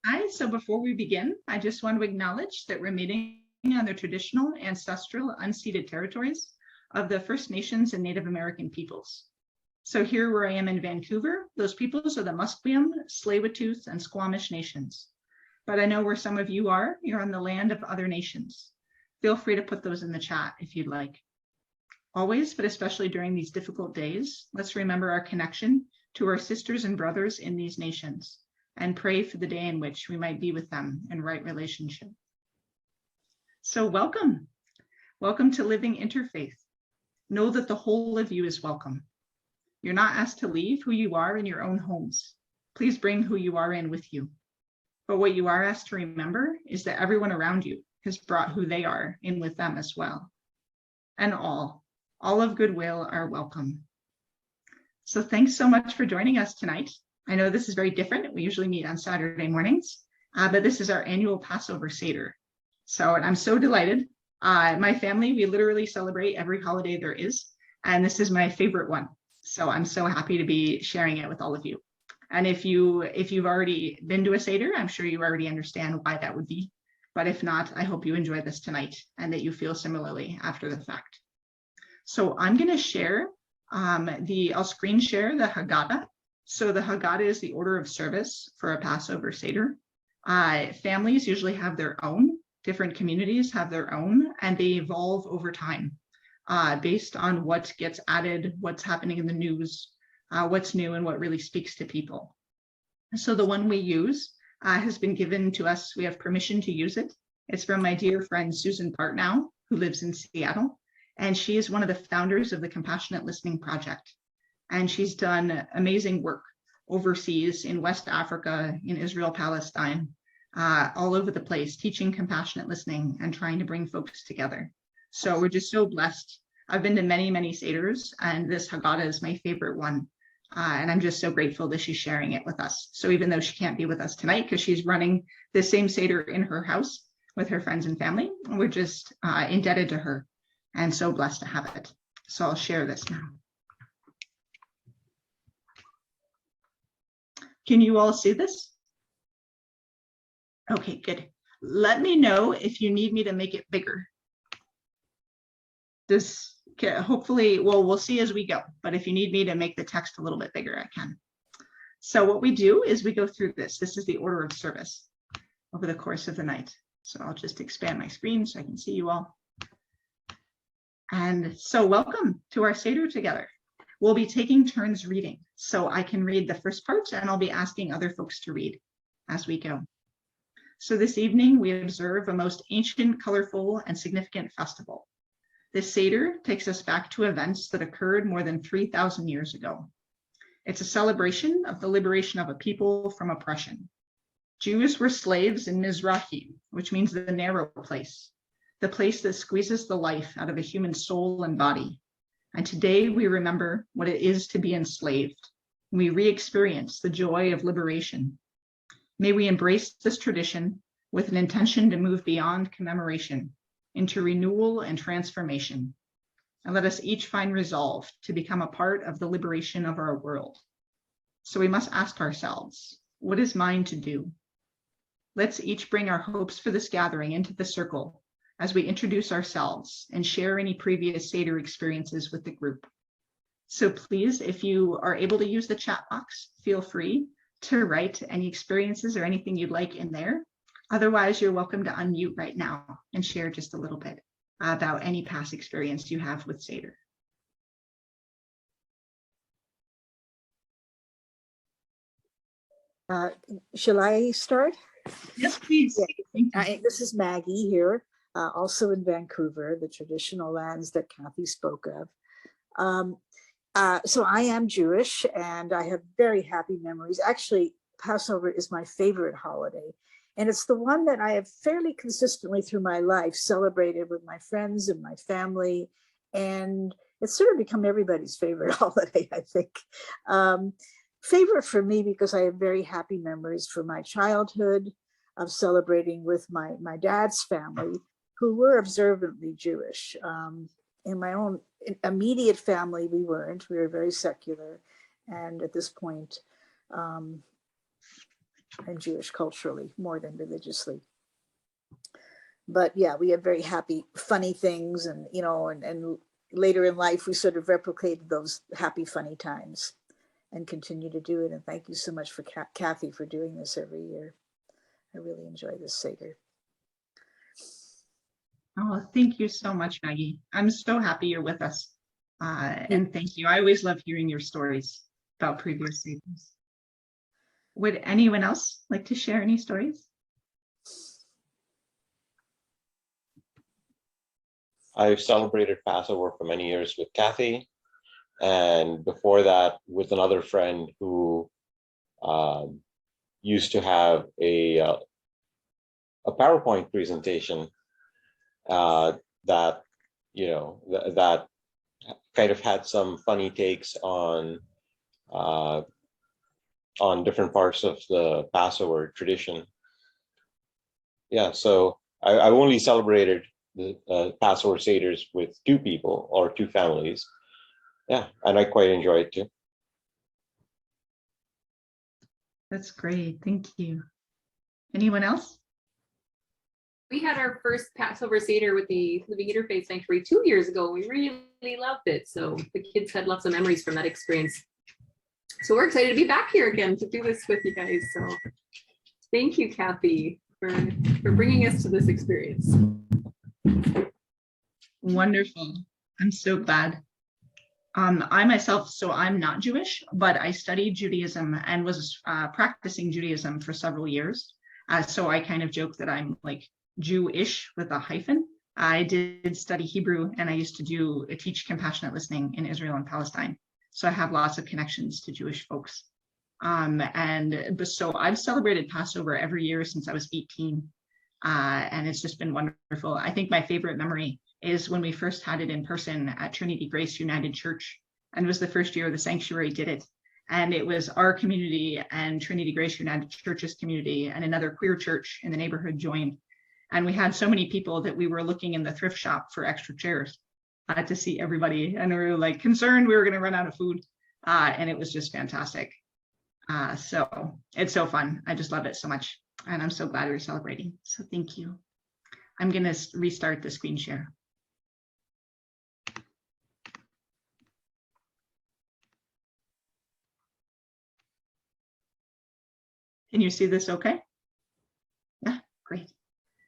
Hi, so before we begin, I just want to acknowledge that we're meeting on the traditional, ancestral, unceded territories of the First Nations and Native American peoples. So here where I am in Vancouver, those peoples are the Musqueam, Tsleil-Waututh, and Squamish nations. But I know where some of you are, you're on the land of other nations. Feel free to put those in the chat if you'd like. Always, but especially during these difficult days, let's remember our connection to our sisters and brothers in these nations, and pray for the day in which we might be with them in right relationship. So welcome. Welcome to Living Interfaith. Know that the whole of you is welcome. You're not asked to leave who you are in your own homes. Please bring who you are in with you. But what you are asked to remember is that everyone around you has brought who they are in with them as well. And all of goodwill are welcome. So thanks so much for joining us tonight. I know this is very different. We usually meet on Saturday mornings, but this is our annual Passover Seder. And I'm so delighted. My family, we literally celebrate every holiday there is, and this is my favorite one. So I'm so happy to be sharing it with all of you. And if you've already been to a Seder, I'm sure you already understand why that would be. But if not, I hope you enjoy this tonight and that you feel similarly after the fact. So I'm going to share I'll screen share the Haggadah. So the Haggadah is the order of service for a Passover Seder. Families usually have their own, different communities have their own, and they evolve over time based on what gets added, what's happening in the news, what's new, and what really speaks to people. So the one we use has been given to us. We have permission to use it. It's from my dear friend, Susan Partnow, who lives in Seattle. And she is one of the founders of the Compassionate Listening Project. And she's done amazing work overseas in West Africa, in Israel, Palestine, all over the place, teaching compassionate listening and trying to bring folks together. So we're just so blessed. I've been to many, many Seders, and this Haggadah is my favorite one. And I'm just so grateful that she's sharing it with us. So even though she can't be with us tonight because she's running the same Seder in her house with her friends and family, we're just indebted to her and so blessed to have it. So I'll share this now. Can you all see this? Okay, good. Let me know if you need me to make it bigger. Hopefully, well, we'll see as we go, but if you need me to make the text a little bit bigger, I can. So what we do is we go through this. This is the order of service over the course of the night. So I'll just expand my screen so I can see you all. And so welcome to our Seder together. We'll be taking turns reading. So I can read the first part and I'll be asking other folks to read as we go. So this evening we observe a most ancient, colorful, and significant festival. This Seder takes us back to events that occurred more than 3,000 years ago. It's a celebration of the liberation of a people from oppression. Jews were slaves in Mizrahi, which means the narrow place, the place that squeezes the life out of a human soul and body. And today we remember what it is to be enslaved. We re-experience the joy of liberation. May we embrace this tradition with an intention to move beyond commemoration into renewal and transformation. And let us each find resolve to become a part of the liberation of our world. So we must ask ourselves, what is mine to do? Let's each bring our hopes for this gathering into the circle as we introduce ourselves and share any previous Seder experiences with the group. So please, if you are able to use the chat box, feel free to write any experiences or anything you'd like in there. Otherwise, you're welcome to unmute right now and share just a little bit about any past experience you have with Seder. Shall I start? Yes, please. Yeah. This is Maggie here, also in Vancouver, the traditional lands that Kathy spoke of. So I am Jewish and I have very happy memories. Actually, Passover is my favorite holiday. And it's the one that I have fairly consistently through my life celebrated with my friends and my family. And it's sort of become everybody's favorite holiday, I think. Favorite for me because I have very happy memories from my childhood of celebrating with my dad's family, who were observantly Jewish. In my own immediate family, we were very secular. And at this point, and Jewish culturally more than religiously. But yeah, we have very happy, funny things, and and later in life we sort of replicated those happy, funny times and continue to do it. And thank you so much for Kathy for doing this every year. I really enjoy this Seder. Oh, thank you so much, Maggie. I'm so happy you're with us. And thank you. I always love hearing your stories about previous Seders. Would anyone else like to share any stories? I've celebrated Passover for many years with Kathy, and before that with another friend who used to have a PowerPoint presentation that that kind of had some funny takes on different parts of the Passover tradition. Yeah, so I've only celebrated the Passover Seders with two people or two families. Yeah, and I quite enjoy it too. That's great. Thank you. Anyone else? We had our first Passover Seder with the Living Interfaith Sanctuary 2 years ago. We really loved it. So the kids had lots of memories from that experience. So we're excited to be back here again to do this with you guys. So thank you, Kathy, for bringing us to this experience. Wonderful. I'm so glad. I myself, so I'm not Jewish, but I studied Judaism and was practicing Judaism for several years. So I kind of joke that I'm like Jewish with a hyphen. I did study Hebrew, and I used to teach compassionate listening in Israel and Palestine. So I have lots of connections to Jewish folks. So I've celebrated Passover every year since I was 18. And it's just been wonderful. I think my favorite memory is when we first had it in person at Trinity Grace United Church, and it was the first year the sanctuary did it. And it was our community and Trinity Grace United Church's community and another queer church in the neighborhood joined. And we had so many people that we were looking in the thrift shop for extra chairs to see everybody. And we were like concerned we were going to run out of food. And it was just fantastic. So it's so fun. I just love it so much. And I'm so glad we're celebrating. So thank you. I'm going to restart the screen share. Can you see this okay? Yeah, great.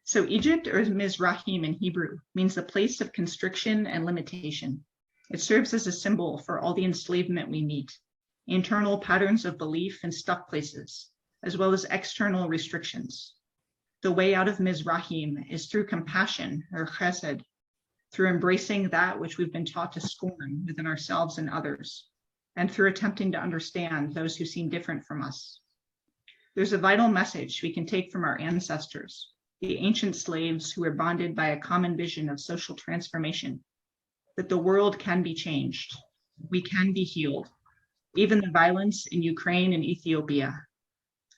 So Egypt, or Mizrahim in Hebrew, means the place of constriction and limitation. It serves as a symbol for all the enslavement we meet, internal patterns of belief and stuck places, as well as external restrictions. The way out of Mizrahim is through compassion, or chesed, through embracing that which we've been taught to scorn within ourselves and others, and through attempting to understand those who seem different from us. There's a vital message we can take from our ancestors, the ancient slaves who were bonded by a common vision of social transformation, that the world can be changed, we can be healed, even the violence in Ukraine and Ethiopia,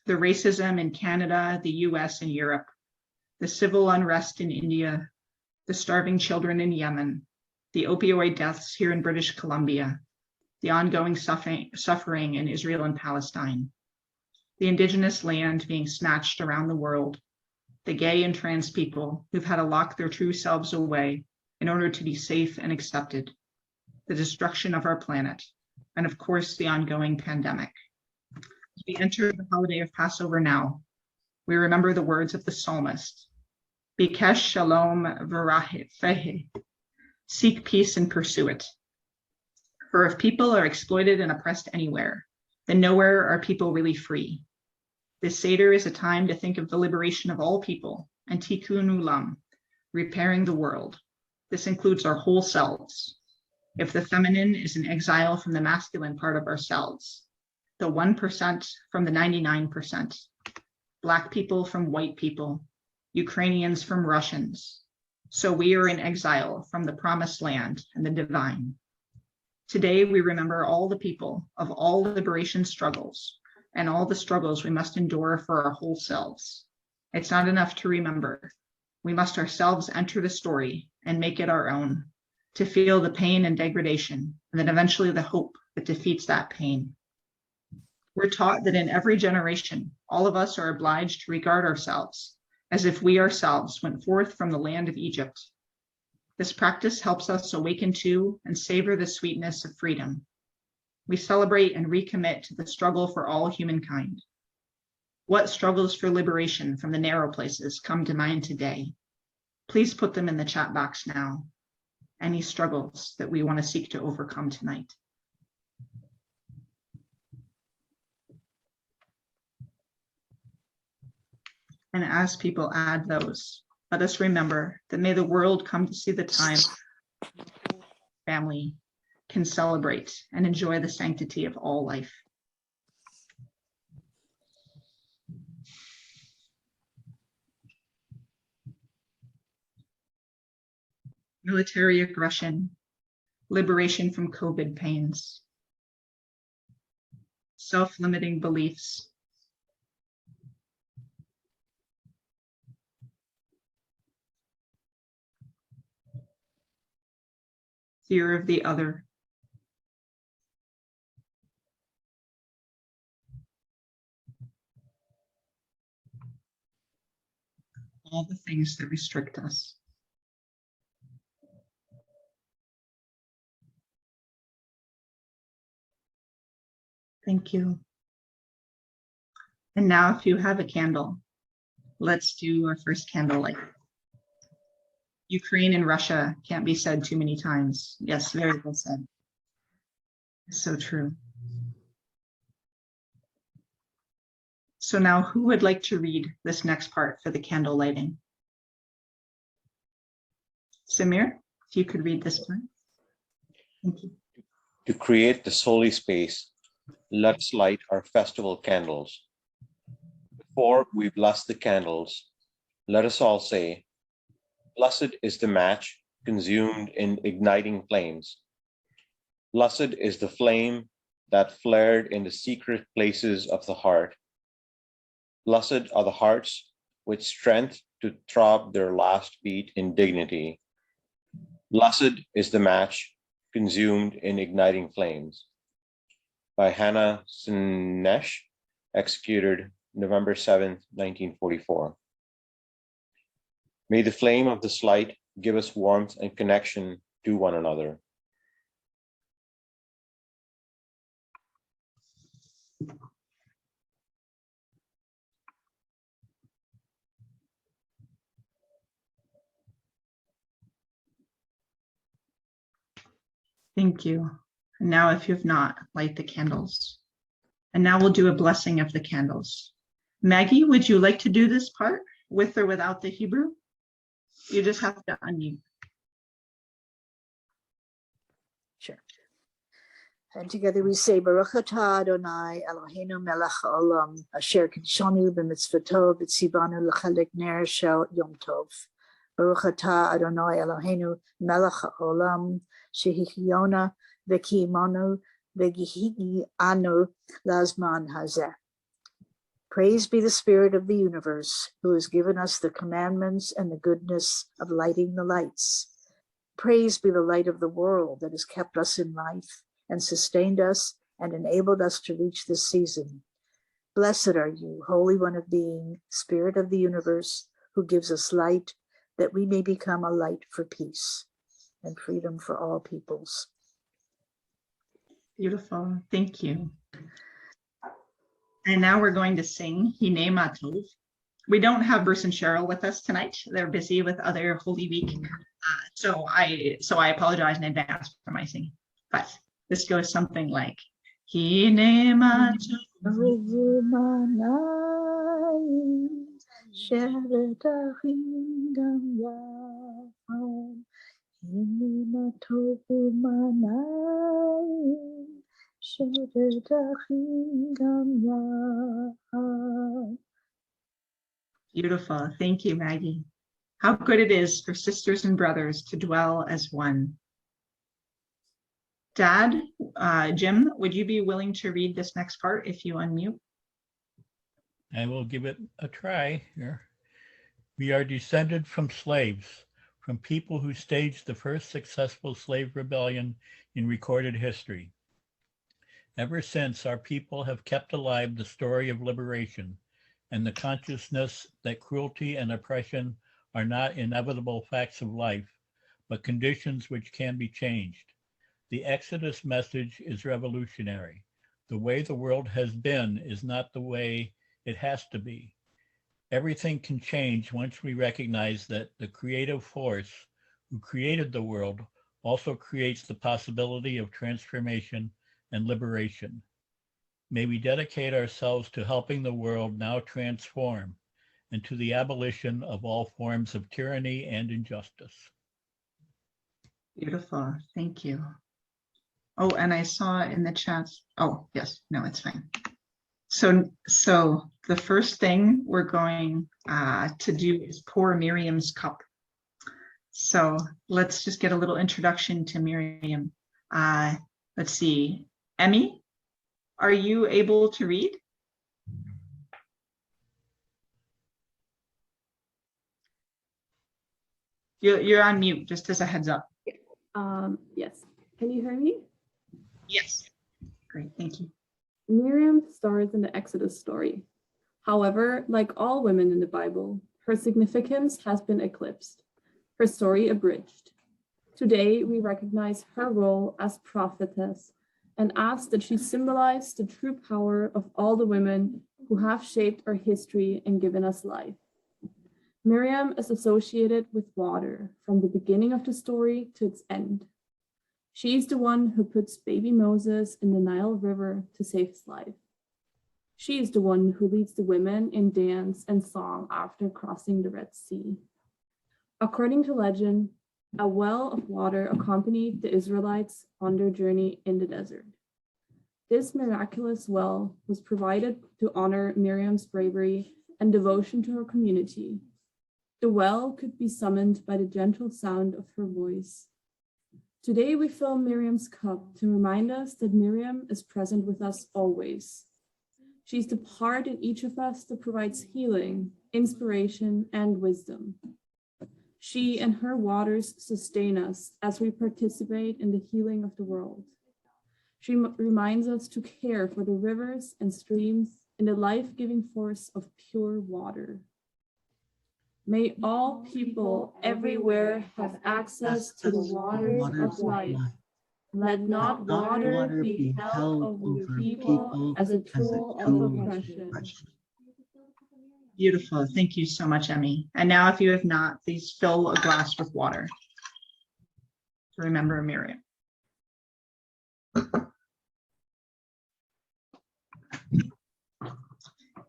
the racism in Canada, the US, and Europe, the civil unrest in India, the starving children in Yemen, the opioid deaths here in British Columbia, the ongoing suffering in Israel and Palestine, the indigenous land being snatched around the world, the gay and trans people who've had to lock their true selves away in order to be safe and accepted, the destruction of our planet, and of course, the ongoing pandemic. As we enter the holiday of Passover now, we remember the words of the psalmist, Bikesh shalom v'rafeh, seek peace and pursue it. For if people are exploited and oppressed anywhere, then nowhere are people really free. This Seder is a time to think of the liberation of all people and tikkun ulam, repairing the world. This includes our whole selves. If the feminine is in exile from the masculine part of ourselves, the 1% from the 99%, Black people from white people, Ukrainians from Russians. So we are in exile from the promised land and the divine. Today, we remember all the people of all liberation struggles and all the struggles we must endure for our whole selves. It's not enough to remember. We must ourselves enter the story and make it our own, to feel the pain and degradation, and then eventually the hope that defeats that pain. We're taught that in every generation, all of us are obliged to regard ourselves as if we ourselves went forth from the land of Egypt. This practice helps us awaken to and savor the sweetness of freedom. We celebrate and recommit to the struggle for all humankind. What struggles for liberation from the narrow places come to mind today? Please put them in the chat box now. Any struggles that we want to seek to overcome tonight. And as people add those, let us remember that may the world come to see the time family can celebrate and enjoy the sanctity of all life. Military aggression, liberation from COVID pains, self-limiting beliefs, fear of the other, all the things that restrict us. Thank you. And now if you have a candle, let's do our first candle light. Ukraine and Russia can't be said too many times. Yes, very well said. So true. So now who would like to read this next part for the candle lighting? Samir, if you could read this part. Thank you. To create this holy space, let us light our festival candles. Before we bless the candles, let us all say, "Blessed is the match consumed in igniting flames. Blessed is the flame that flared in the secret places of the heart. Blessed are the hearts with strength to throb their last beat in dignity. Blessed is the match consumed in igniting flames." By Hannah Sinesh, executed November 7th, 1944. May the flame of this light give us warmth and connection to one another. Thank you. And now if you have not, light the candles. And now we'll do a blessing of the candles. Maggie, would you like to do this part with or without the Hebrew? You just have to unmute. Sure. And together we say, Baruch atah Adonai Eloheinu melech haolam, asher kidshanu b'mitzvoto v'tzivanu l'chalek ner shel yom tov. Baruch atah Adonai Eloheinu melech haolam, shehichiyona v'kiyimonu v'gihianu lazman hazeh. Praise be the Spirit of the universe, who has given us the commandments and the goodness of lighting the lights. Praise be the light of the world that has kept us in life and sustained us and enabled us to reach this season. Blessed are you, Holy One of Being, Spirit of the universe, who gives us light, that we may become a light for peace and freedom for all peoples. Beautiful. Thank you. And now we're going to sing Hinei Matov. We don't have Bruce and Cheryl with us tonight. They're busy with other Holy Week. So I apologize in advance for my singing. But this goes something like Hinei Matov. Beautiful. Thank you, Maggie. How good it is for sisters and brothers to dwell as one. Dad, Jim, would you be willing to read this next part if you unmute? I will give it a try here. We are descended from slaves, from people who staged the first successful slave rebellion in recorded history. Ever since, our people have kept alive the story of liberation and the consciousness that cruelty and oppression are not inevitable facts of life, but conditions which can be changed. The Exodus message is revolutionary. The way the world has been is not the way it has to be. Everything can change once we recognize that the creative force who created the world also creates the possibility of transformation and liberation. May we dedicate ourselves to helping the world now transform and to the abolition of all forms of tyranny and injustice. Beautiful. Thank you. Oh, and I saw in the chat. Oh, yes. No, it's fine. So the first thing we're going to do is pour Miriam's cup. So let's just get a little introduction to Miriam. Let's see. Emmy, are you able to read? You're on mute, just as a heads up. Yes. Can you hear me? Yes. Great, thank you. Miriam stars in the Exodus story. However, like all women in the Bible, her significance has been eclipsed, her story abridged. Today, we recognize her role as prophetess and ask that she symbolize the true power of all the women who have shaped our history and given us life. Miriam is associated with water from the beginning of the story to its end. She's the one who puts baby Moses in the Nile River to save his life. She is the one who leads the women in dance and song after crossing the Red Sea. According to legend, a well of water accompanied the Israelites on their journey in the desert. This miraculous well was provided to honor Miriam's bravery and devotion to her community. The well could be summoned by the gentle sound of her voice. Today, we fill Miriam's cup to remind us that Miriam is present with us always. She's the part in each of us that provides healing, inspiration, and wisdom. She and her waters sustain us as we participate in the healing of the world. She reminds us to care for the rivers and streams in the life-giving force of pure water. May all people everywhere have access to the waters of life. Let not water be held over people as a tool of oppression. Beautiful. Thank you so much, Emmy. And now, if you have not, please fill a glass with water to remember Miriam.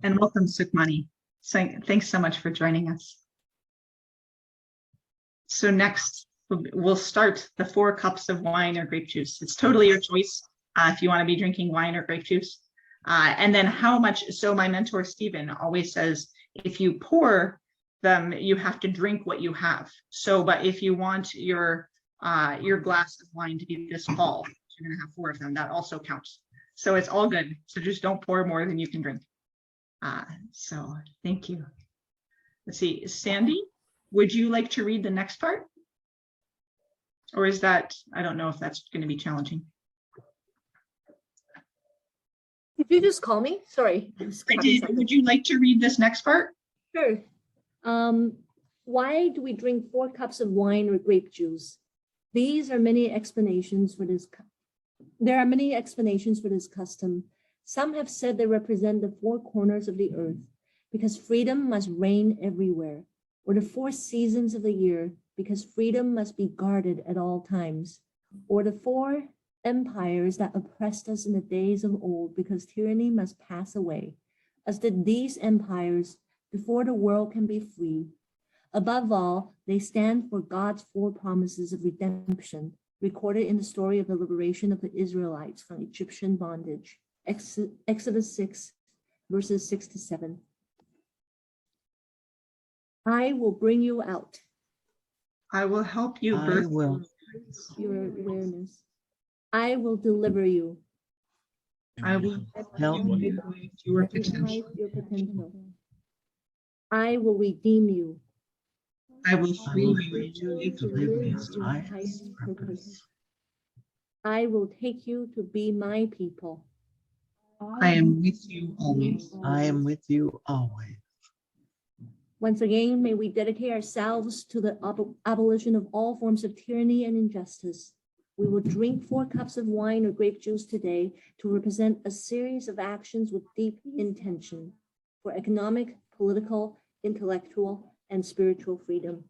And welcome, Sukhmani. Thanks so much for joining us. So next, we'll start the 4 cups of wine or grape juice. It's totally your choice if you want to be drinking wine or grape juice. And then how much, so my mentor, Stephen, always says, if you pour them, you have to drink what you have. So, but if you want your glass of wine to be this full, you're gonna have 4 of them, that also counts. So it's all good. So just don't pour more than you can drink. So thank you. Let's see, Sandy, would you like to read the next part? Or is that, I don't know if that's going to be challenging. Did you just call me? Sorry. I did. Would you like to read this next part? Sure. Why do we drink 4 cups of wine or grape juice? These are many explanations for this. There are many explanations for this custom. Some have said they represent the 4 corners of the earth because freedom must reign everywhere, or the 4 seasons of the year because freedom must be guarded at all times, or the 4 empires that oppressed us in the days of old because tyranny must pass away, as did these empires before the world can be free. Above all, they stand for God's 4 promises of redemption, recorded in the story of the liberation of the Israelites from Egyptian bondage. Exodus 6, verses 6 to 7. I will bring you out. I will help you birth Your awareness. I will deliver you. I will help you with your potential. Your potential. I will redeem you. I will free you to live To live your highest purpose. I will take you to be my people. I am with you always. I am with you always. Once again, may we dedicate ourselves to the abolition of all forms of tyranny and injustice. We will drink 4 cups of wine or grape juice today to represent a series of actions with deep intention for economic, political, intellectual, and spiritual freedom.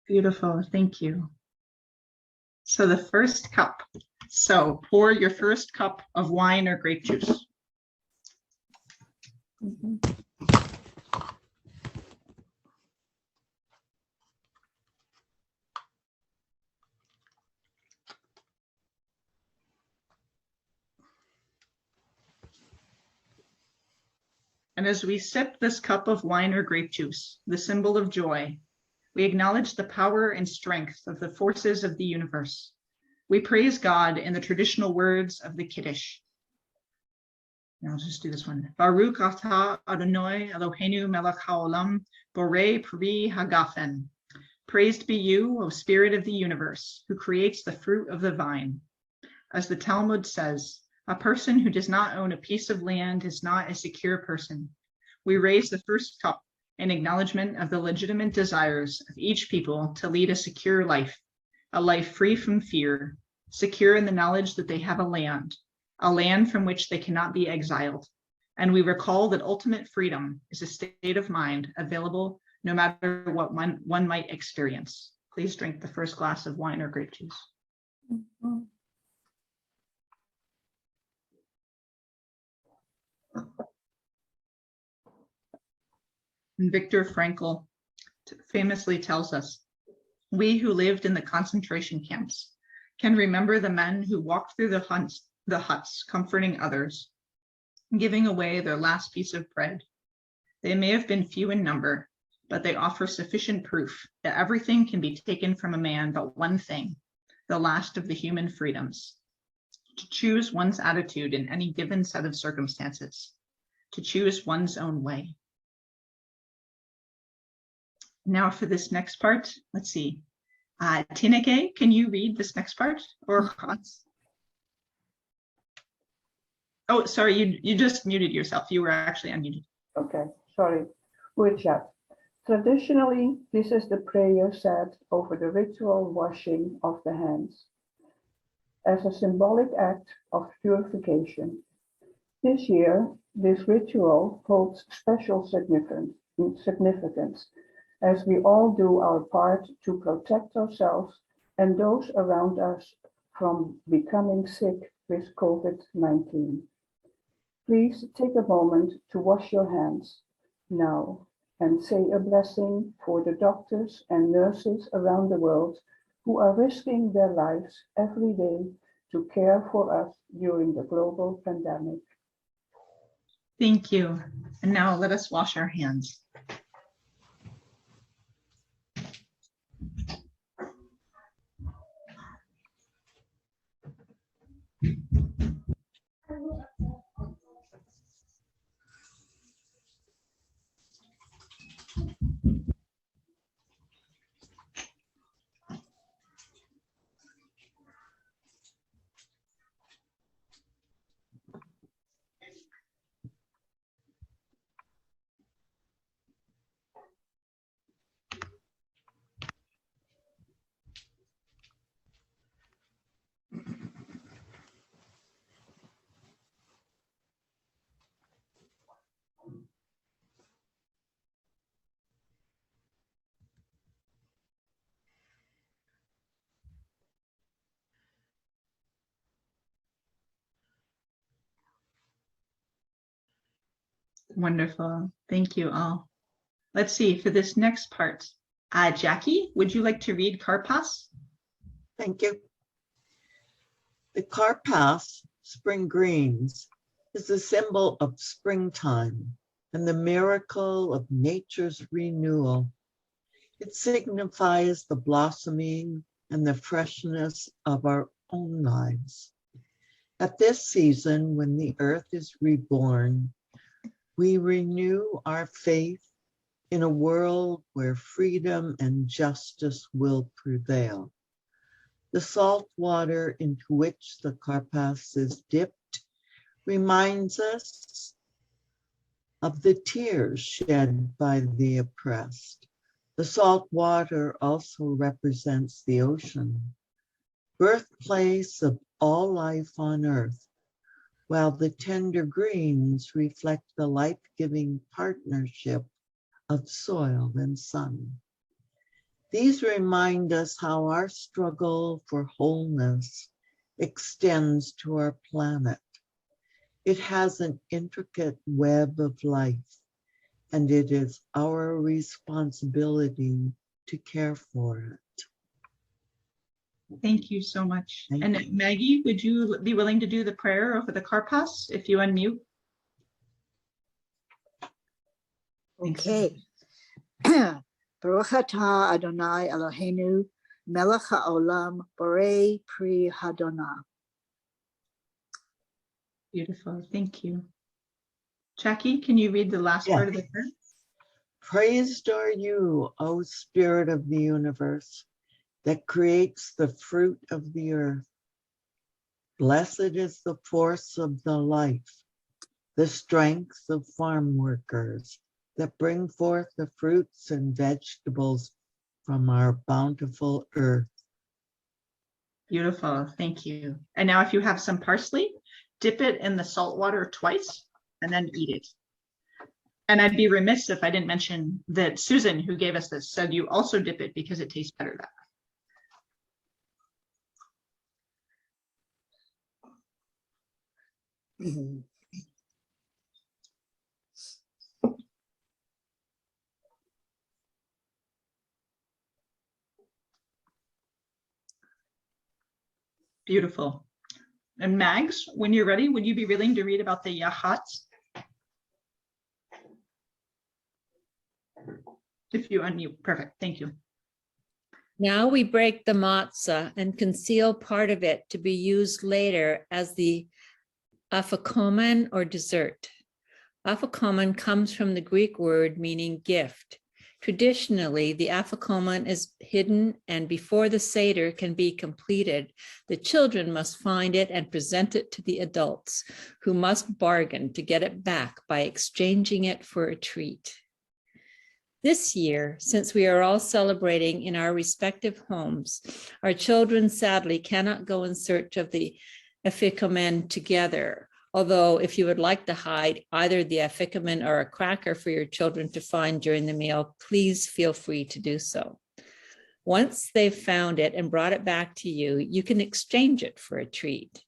Beautiful, thank you. So the first cup. So pour your first cup of wine or grape juice. And as we sip this cup of wine or grape juice, the symbol of joy, we acknowledge the power and strength of the forces of the universe. We praise God in the traditional words of the Kiddush. Now I'll just do this one. Baruch atah Adonai Eloheinu melech haolam borei pri hagafen. Praised be you, O Spirit of the universe, who creates the fruit of the vine. As the Talmud says, a person who does not own a piece of land is not a secure person. We raise the first cup in acknowledgement of the legitimate desires of each people to lead a secure life, a life free from fear, secure in the knowledge that they have a land from which they cannot be exiled. And we recall that ultimate freedom is a state of mind available no matter what one might experience. Please drink the first glass of wine or grape juice. And Viktor Frankl famously tells us, we who lived in the concentration camps can remember the men who walked through the huts, comforting others, giving away their last piece of bread. They may have been few in number, but they offer sufficient proof that everything can be taken from a man but one thing, the last of the human freedoms: to choose one's attitude in any given set of circumstances, to choose one's own way. Now for this next part, let's see. Tineke, can you read this next part? Or Hans? Oh, sorry, you just muted yourself. You were actually unmuted. Okay, sorry. Wujat. Traditionally, this is the prayer said over the ritual washing of the hands as a symbolic act of purification. This year, this ritual holds special significance as we all do our part to protect ourselves and those around us from becoming sick with COVID-19. Please take a moment to wash your hands now and say a blessing for the doctors and nurses around the world who are risking their lives every day to care for us during the global pandemic. Thank you. And now let us wash our hands. Wonderful. Thank you all. Let's see, for this next part, Jackie, would you like to read Karpas? Thank you. The Karpas, spring greens, is a symbol of springtime and the miracle of nature's renewal. It signifies the blossoming and the freshness of our own lives. At this season, when the earth is reborn, we renew our faith in a world where freedom and justice will prevail. The salt water into which the Karpas is dipped reminds us of the tears shed by the oppressed. The salt water also represents the ocean, birthplace of all life on earth, while the tender greens reflect the life-giving partnership of soil and sun. These remind us how our struggle for wholeness extends to our planet. It has an intricate web of life, and it is our responsibility to care for it. Thank you so much. Thank And you. Maggie, would you be willing to do the prayer over the Karpas if you unmute? Thanks. Okay. Baruch atah Adonai Eloheinu, melech haolam, borei pri hadonah. Beautiful. Thank you. Jackie, can you read the last part of the prayer? Praised are you, O Spirit of the universe, that creates the fruit of the earth. Blessed is the force of the life, the strength of farm workers that bring forth the fruits and vegetables from our bountiful earth. Beautiful. Thank you. And now if you have some parsley, dip it in the salt water twice and then eat it. And I'd be remiss if I didn't mention that Susan, who gave us this, said you also dip it because it tastes better that way. Mhm. Beautiful. And Mags, when you're ready, would you be willing to read about the Yahats? If you unmute, perfect, thank you. Now we break the matzah and conceal part of it to be used later as the afikomen or dessert. Afikomen comes from the Greek word meaning gift. Traditionally, the afikomen is hidden, and before the Seder can be completed, the children must find it and present it to the adults, who must bargain to get it back by exchanging it for a treat. This year, since we are all celebrating in our respective homes, our children sadly cannot go in search of the afikomen together. Although if you would like to hide either the afikomen or a cracker for your children to find during the meal, please feel free to do so. Once they've found it and brought it back to you, you can exchange it for a treat.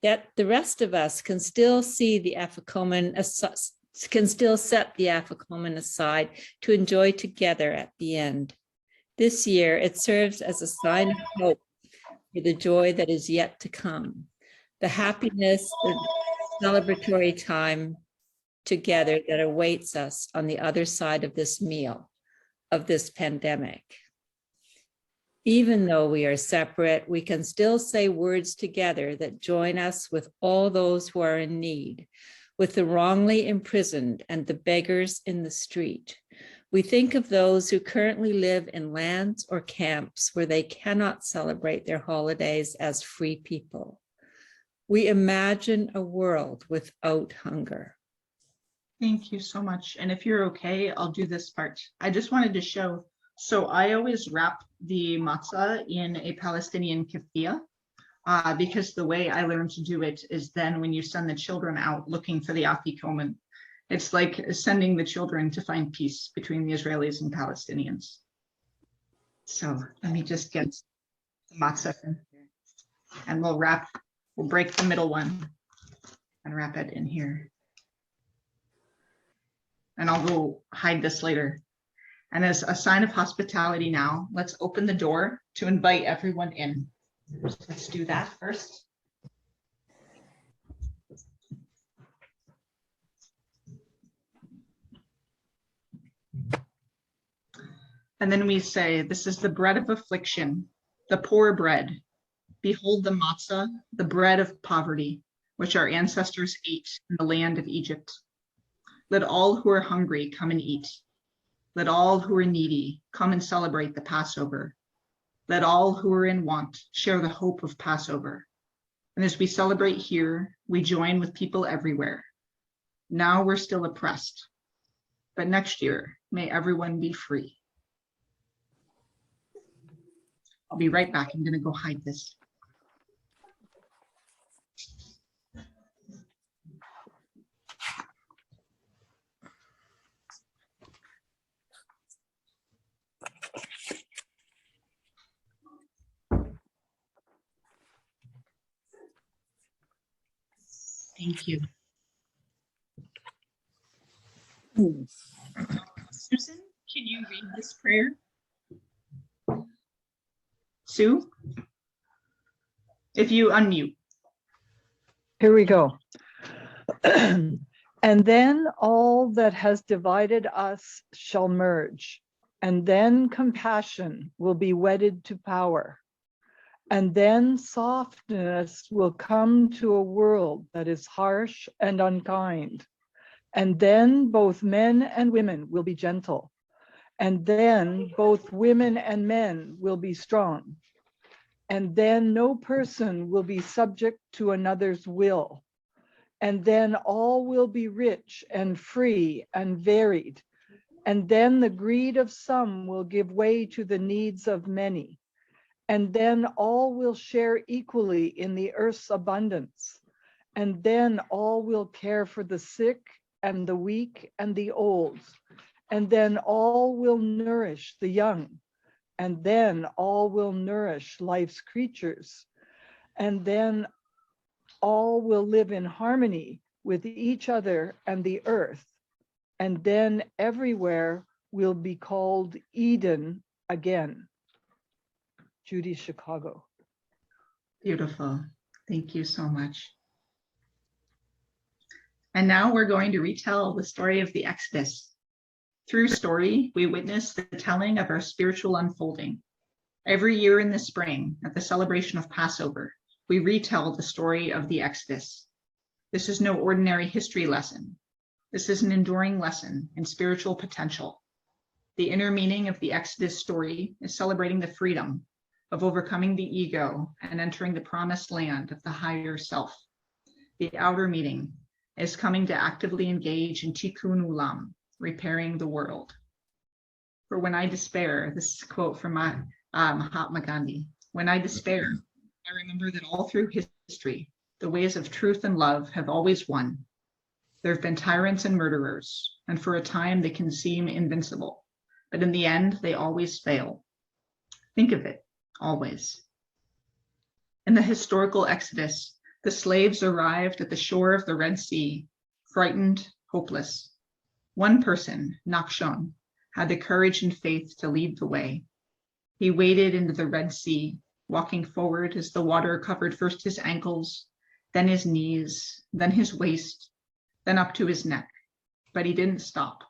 Yet the rest of us can still see the afikomen can still set the afikomen aside to enjoy together at the end. This year, it serves as a sign of hope for the joy that is yet to come, the happiness, the celebratory time together that awaits us on the other side of this meal, of this pandemic. Even though we are separate, we can still say words together that join us with all those who are in need, with the wrongly imprisoned and the beggars in the street. We think of those who currently live in lands or camps where they cannot celebrate their holidays as free people. We imagine a world without hunger. Thank you so much. And if you're okay, I'll do this part. I just wanted to show, so I always wrap the matzah in a Palestinian keffiyeh. Because the way I learned to do it is then when you send the children out looking for the afikomen, it's like sending the children to find peace between the Israelis and Palestinians. So let me just get the matzah in here, and we'll break the middle one and wrap it in here. And I'll go hide this later. And as a sign of hospitality now, let's open the door to invite everyone in. Let's do that first. And then we say, this is the bread of affliction, the poor bread. Behold the matzah, the bread of poverty, which our ancestors ate in the land of Egypt. Let all who are hungry come and eat. Let all who are needy come and celebrate the Passover. Let all who are in want share the hope of Passover. And as we celebrate here, we join with people everywhere. Now we're still oppressed, but next year, may everyone be free. I'll be right back. I'm going to go hide this. Thank you. Susan, can you read this prayer? Sue, if you unmute. Here we go. And then all that has divided us shall merge, and then compassion will be wedded to power. And then softness will come to a world that is harsh and unkind. And then both men and women will be gentle. And then both women and men will be strong. And then no person will be subject to another's will. And then all will be rich and free and varied. And then the greed of some will give way to the needs of many. And then all will share equally in the earth's abundance. And then all will care for the sick and the weak and the old. And then all will nourish the young. And then all will nourish life's creatures. And then all will live in harmony with each other and the earth. And then everywhere will be called Eden again. Judy, Chicago. Beautiful. Thank you so much. And now we're going to retell the story of the Exodus. Through story, we witness the telling of our spiritual unfolding. Every year in the spring, at the celebration of Passover, we retell the story of the Exodus. This is no ordinary history lesson. This is an enduring lesson in spiritual potential. The inner meaning of the Exodus story is celebrating the freedom of overcoming the ego and entering the promised land of the higher self. The outer meaning is coming to actively engage in tikkun ulam, repairing the world. For when I despair, this is a quote from Mahatma Gandhi, when I despair, I remember that all through history, the ways of truth and love have always won. There have been tyrants and murderers, and for a time they can seem invincible, but in the end, they always fail. Think of it, always. In the historical Exodus, the slaves arrived at the shore of the Red Sea, frightened, hopeless. One person, Nachshon, had the courage and faith to lead the way. He waded into the Red Sea, walking forward as the water covered first his ankles, then his knees, then his waist, then up to his neck. But he didn't stop.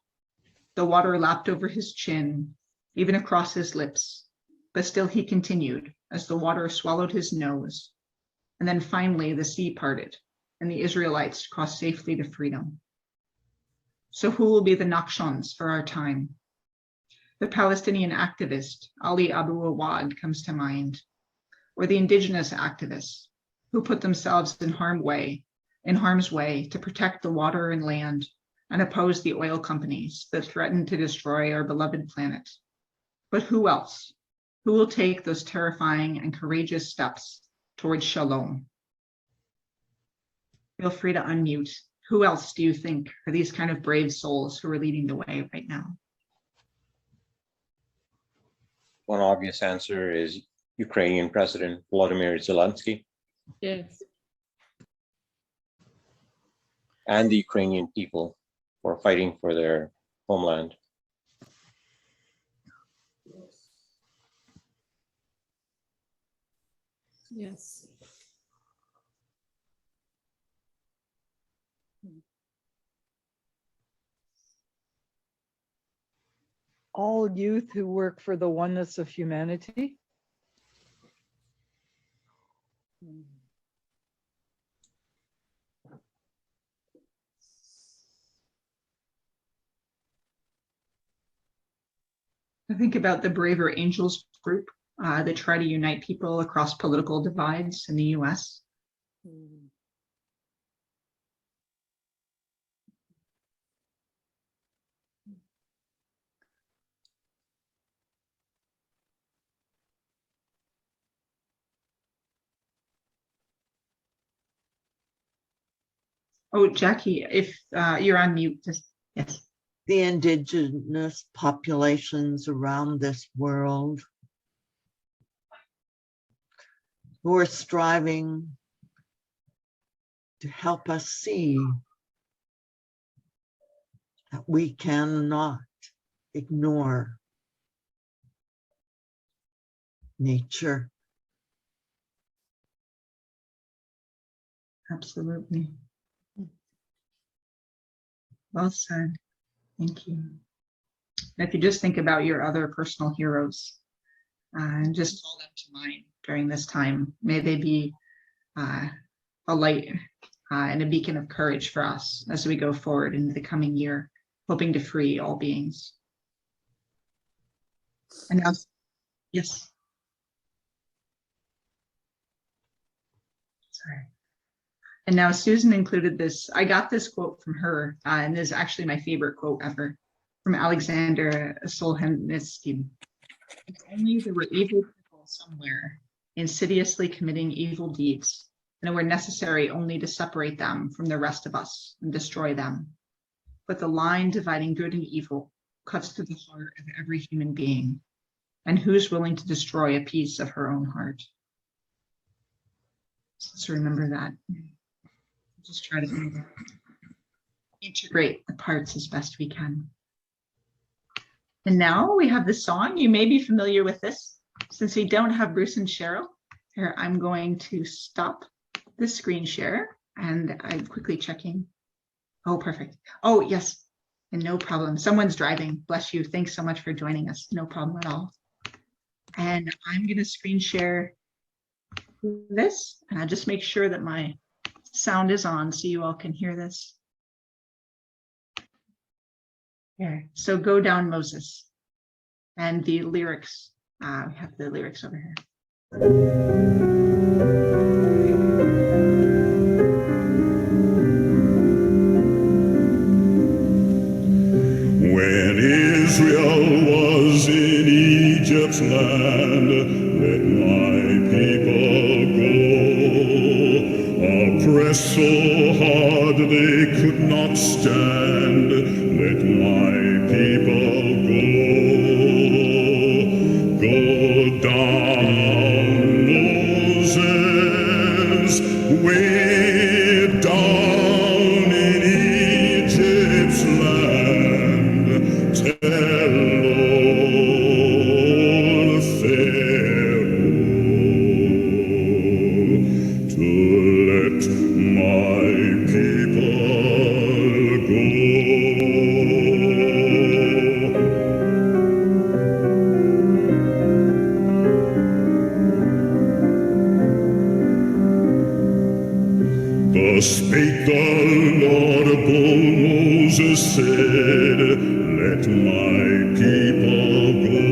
The water lapped over his chin, even across his lips, but still he continued as the water swallowed his nose. And then finally the sea parted and the Israelites crossed safely to freedom. So who will be the Nachshons for our time? The Palestinian activist Ali Abu Awad comes to mind, or the indigenous activists who put themselves in harm's way to protect the water and land and oppose the oil companies that threaten to destroy our beloved planet. But who else? Who will take those terrifying and courageous steps towards shalom? Feel free to unmute. Who else do you think are these kind of brave souls who are leading the way right now? One obvious answer is Ukrainian President Volodymyr Zelensky. Yes. And the Ukrainian people who are fighting for their homeland. Yes. All youth who work for the oneness of humanity. I think about the Braver Angels group that try to unite people across political divides in the US. Mm. Oh, Jackie, if you're on mute, just, yes. The indigenous populations around this world who are striving to help us see that we cannot ignore nature. Absolutely. Well said. Thank you. And if you just think about your other personal heroes, and just call them to mind during this time, may they be a light and a beacon of courage for us as we go forward into the coming year, hoping to free all beings. And now, yes. Sorry. And now Susan included this. I got this quote from her, and this is actually my favorite quote ever, from Alexander Solzhenitsyn. If only there were evil people somewhere insidiously committing evil deeds, and it were necessary only to separate them from the rest of us and destroy them. But the line dividing good and evil cuts through the heart of every human being, and who's willing to destroy a piece of her own heart? So let's remember that. Just try to integrate the parts as best we can. And now we have the song. You may be familiar with this. Since we don't have Bruce and Cheryl here, I'm going to stop the screen share, and I'm quickly checking. Oh, perfect. Oh, yes. And no problem. Someone's driving. Bless you. Thanks so much for joining us. No problem at all. And I'm going to screen share this, and I'll just make sure that my sound is on so you all can hear this. Here, so go down, Moses. And the lyrics, we have the lyrics over here. When Israel was in Egypt's land, let my people go. Oppressed so hard they could not stand, let my people go. Go down, Moses, way down in Egypt's land. Tell old Pharaoh to let my people go. Thus spake the laudable Moses said, let my people go.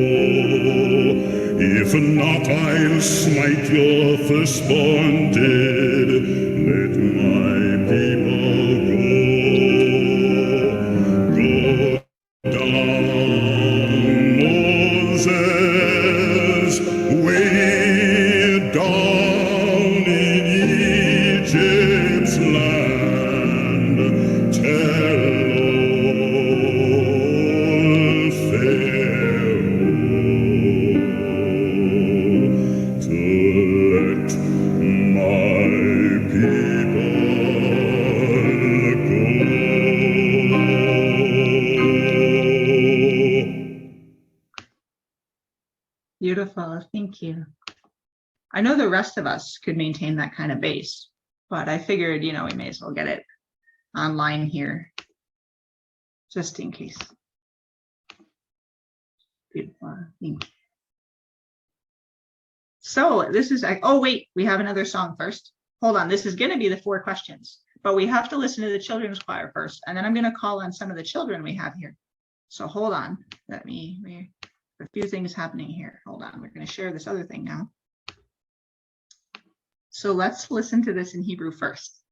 If not, I'll smite your firstborn dead. Let my people go. Go down, Moses, way down in Egypt's land. Tell old Pharaoh to let my people go. Beautiful, thank you. I know the rest of us could maintain that kind of bass, but I figured, we may as well get it online here, just in case. Beautiful, thank you. So this is, oh wait, we have another song first. Hold on, this is gonna be the 4 questions, but we have to listen to the children's choir first, and then I'm gonna call on some of the children we have here. So hold on, a few things happening here. Hold on, we're gonna share this other thing now. So let's listen to this in Hebrew first.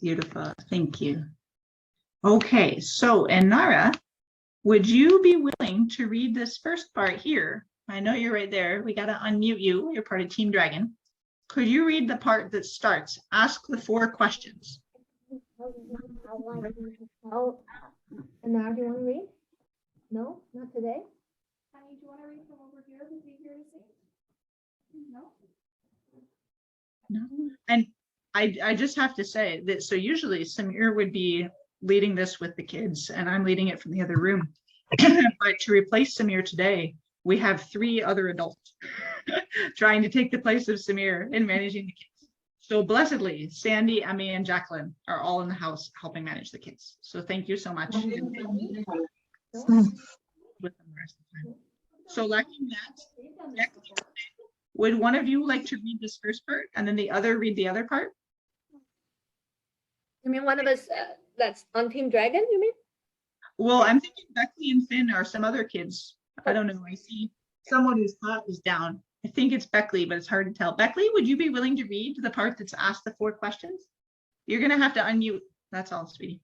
Beautiful, thank you. Okay, so Enara, would you be willing to read this first part here? I know you're right there. We got to unmute you. You're part of Team Dragon. Could you read the part that starts, ask the 4 questions? Oh, and now do you want to read? No, not today. Honey, do you want to read from over here? Is he here to sing? No. No. And I just have to say that, so usually Samir would be leading this with the kids and I'm leading it from the other room. But to replace Samir today, we have 3 other adults trying to take the place of Samir in managing the kids. So blessedly, Sandy, Emmy, and Jacqueline are all in the house helping manage the kids. So thank you so much. With them the rest of the time. So lacking that, would one of you like to read this first part and then the other read the other part? You mean one of us that's on Team Dragon, you mean? Well, I'm thinking Beckley and Finn are some other kids. I don't know. I see someone whose thought is down. I think it's Beckley, but it's hard to tell. Beckley, would you be willing to read the part that's asked the 4 questions? You're going to have to unmute. That's all, sweetie.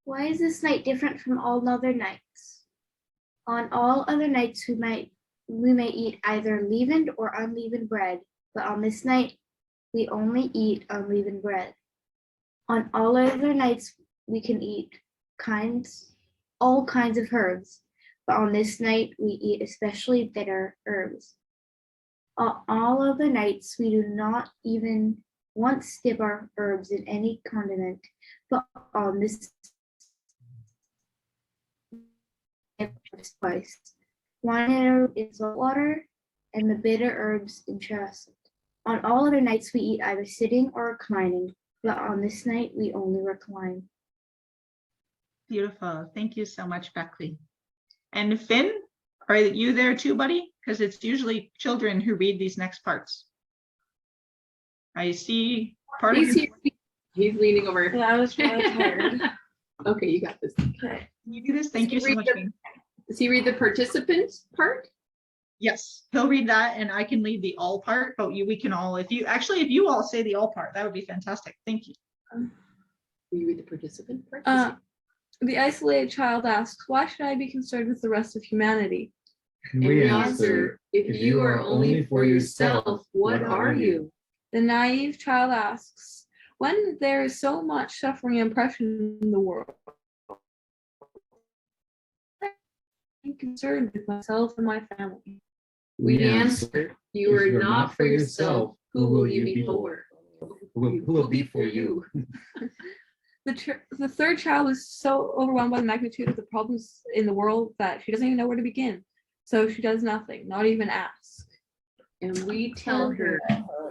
Why is this night different from all other nights? On all other nights we may eat either leavened or unleavened bread, but on this night we only eat unleavened bread. On all other nights we can eat all kinds of herbs, but on this night we eat especially bitter herbs. On all other nights we do not even once dip our herbs in any condiment, but on this spice. Wine herb is salt water, and the bitter herbs in chestnut. On all other nights we eat either sitting or reclining, but on this night we only recline. Beautiful. Thank you so much, Beckley. And Finn, are you there too, buddy? Because it's usually children who read these next parts. I see part of He's leaning over. Yeah, I was really tired. Okay, you got this. Okay. Can you do this? Thank you so much. Finn. Does he read the participant part? Yes, he'll read that and I can lead the all part, but we can all, if you all say the all part, that would be fantastic. Thank you. Will you read the participant part? The isolated child asks, why should I be concerned with the rest of humanity? And we answer, if you are only for yourself, what are you? The naive child asks, when there is so much suffering and oppression in the world, I'm concerned with myself and my family. We answer, you are not for yourself, who will you be for? Who will be for you? The third child is so overwhelmed by the magnitude of the problems in the world that she doesn't even know where to begin. So she does nothing, not even ask. And we tell her,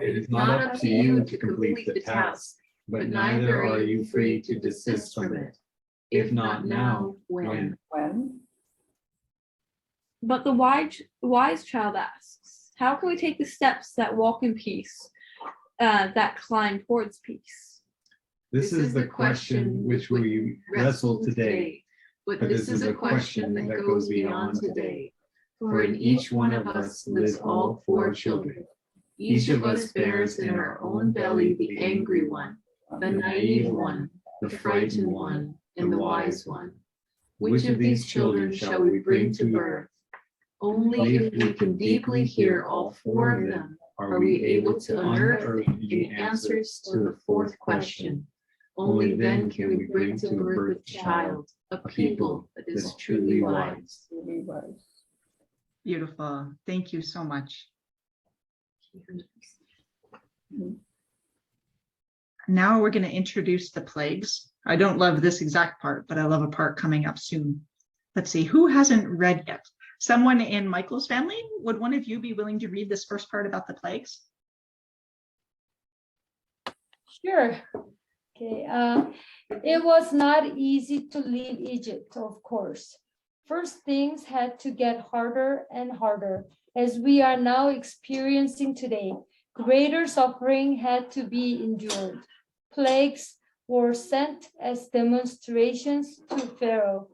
it is not up to you to complete the task, but neither are you free to desist from it. If not now, when? But the wise child asks, how can we take the steps that walk in peace, that climb towards peace? This is the question which we wrestle today, but this is a question that goes beyond today. For in each one of us lives all 4 children. Each of us bears in our own belly the angry one, the naive one, the frightened one, and the wise one. Which of these children shall we bring to birth? Only if we can deeply hear all 4 of them are we able to unearth the answers to the 4th question. Only then can we bring to birth a child, a people that is truly wise. Beautiful. Thank you so much. Now we're going to introduce the plagues. I don't love this exact part, but I love a part coming up soon. Let's see, who hasn't read yet? Someone in Michael's family? Would one of you be willing to read this first part about the plagues? Sure. Okay. It was not easy to leave Egypt, of course. First, things had to get harder and harder, as we are now experiencing today. Greater suffering had to be endured. Plagues were sent as demonstrations to Pharaoh,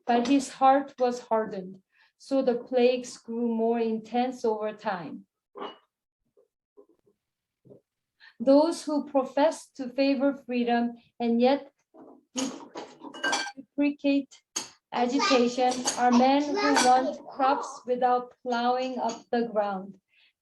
but his heart was hardened, so the plagues grew more intense over time. Those who profess to favor freedom and yet deprecate agitation are men who want crops without plowing up the ground.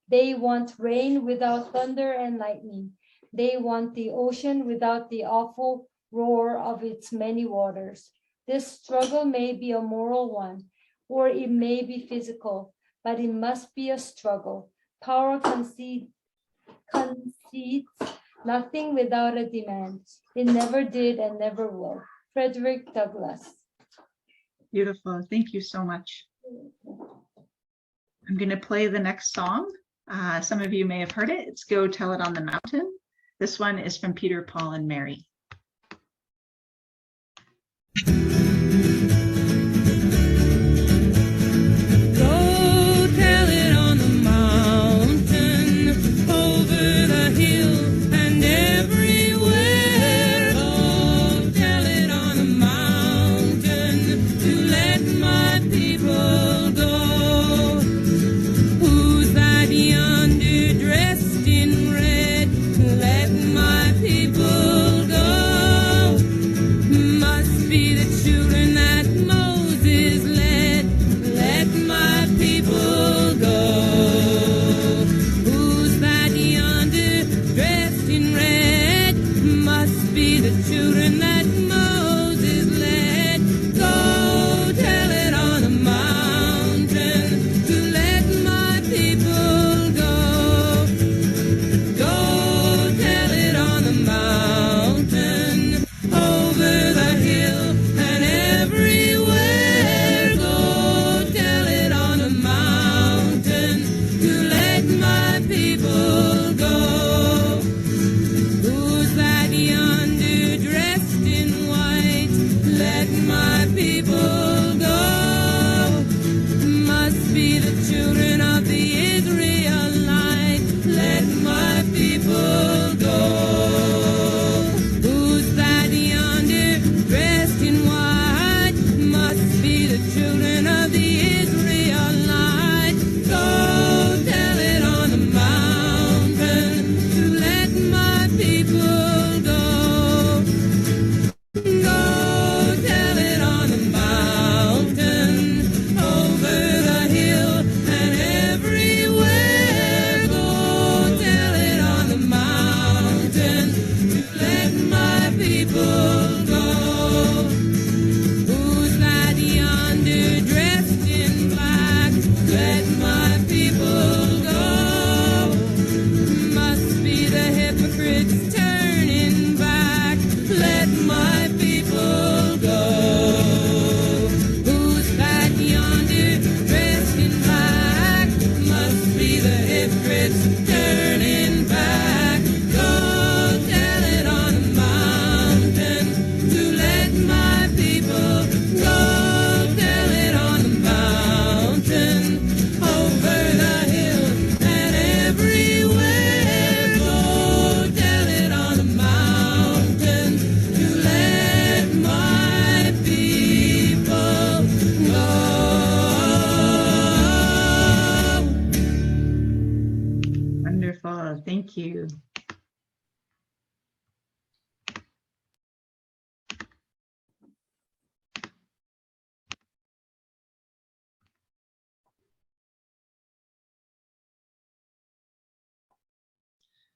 They want rain without thunder and lightning. They want the ocean without the awful roar of its many waters. This struggle may be a moral one, or it may be physical, but it must be a struggle. Power concedes nothing without a demand. It never did and never will. Frederick Douglass. Beautiful. Thank you so much. I'm going to play the next song. Some of you may have heard it. It's Go Tell It on the Mountain. This one is from Peter, Paul, and Mary. Tell it on the mountain.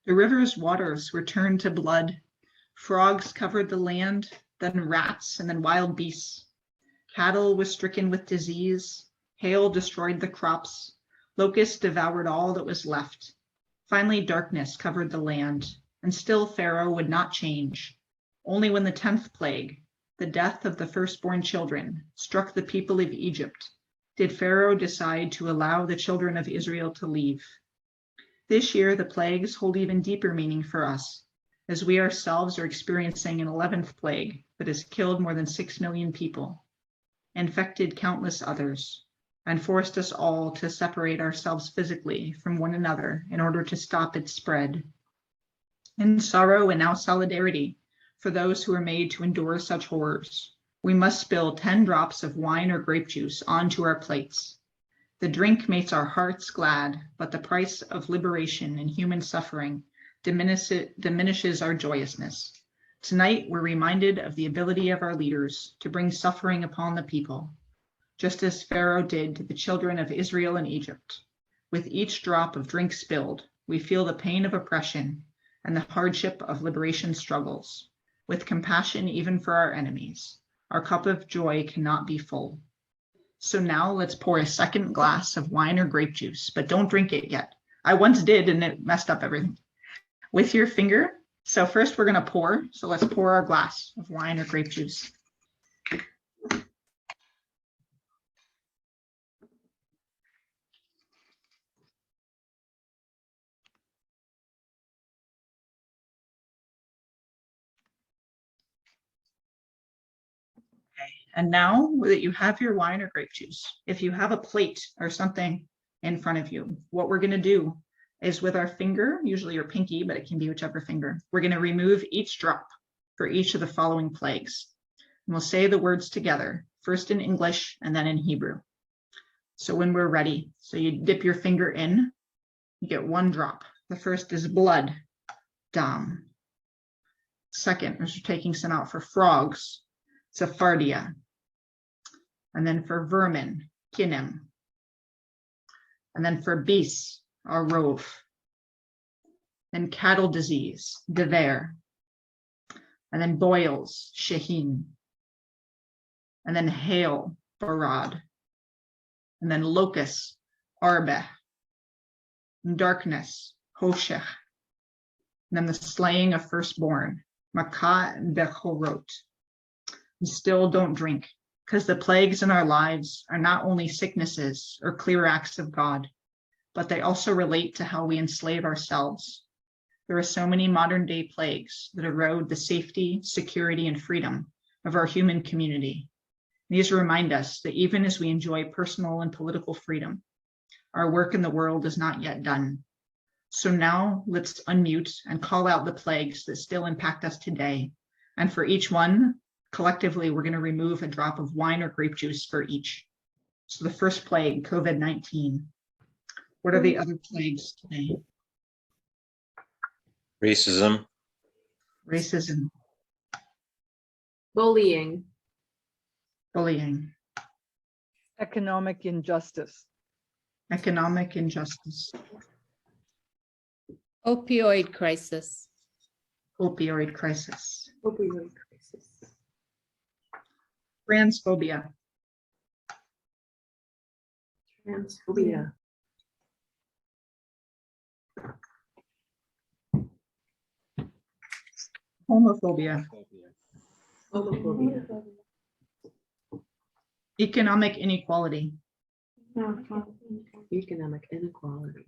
The river's waters were turned to blood. Frogs covered the land, then rats, and then wild beasts. Cattle was stricken with disease. Hail destroyed the crops. Locusts devoured all that was left. Finally, darkness covered the land, and still Pharaoh would not change. Only when the 10th plague, the death of the firstborn children, struck the people of Egypt, did Pharaoh decide to allow the children of Israel to leave. This year, the plagues hold even deeper meaning for us, as we ourselves are experiencing an 11th plague that has killed more than 6 million people, infected countless others, and forced us all to separate ourselves physically from one another in order to stop its spread. In sorrow and now solidarity for those who are made to endure such horrors, we must spill 10 drops of wine or grape juice onto our plates. The drink makes our hearts glad, but the price of liberation and human suffering diminishes our joyousness. Tonight, we're reminded of the ability of our leaders to bring suffering upon the people, just as Pharaoh did to the children of Israel and Egypt. With each drop of drink spilled, we feel the pain of oppression and the hardship of liberation struggles. With compassion even for our enemies, our cup of joy cannot be full. So now let's pour a second glass of wine or grape juice, but don't drink it yet. I once did and it messed up everything. With your finger. So first we're going to pour. So let's pour our glass of wine or grape juice. And now that you have your wine or grape juice, if you have a plate or something in front of you, what we're going to do is with our finger, usually your pinky, but it can be whichever finger, we're going to remove each drop for each of the following plagues. And we'll say the words together, first in English and then in Hebrew. So when we're ready, so you dip your finger in, you get 1 drop. The first is blood, dam. Second, we're taking some out for frogs, sephardia. And then for vermin, kinem. And then for beasts, arov. Then cattle disease, dever. And then boils, shehin. And then hail, barad. And then locusts, arbeh. And darkness, hoshech. And then the slaying of firstborn, makah and bechorot. And still don't drink, because the plagues in our lives are not only sicknesses or clear acts of God, but they also relate to how we enslave ourselves. There are so many modern day plagues that erode the safety, security, and freedom of our human community. These remind us that even as we enjoy personal and political freedom, our work in the world is not yet done. So now let's unmute and call out the plagues that still impact us today. And for each one, collectively, we're going to remove a drop of wine or grape juice for each. So the first plague, COVID-19. What are the other plagues today? Racism. Racism. Bullying. Bullying. Economic injustice. Economic injustice. Opioid crisis. Opioid crisis. Opioid crisis. Transphobia. Transphobia. Homophobia. Homophobia. Economic inequality. Economic inequality.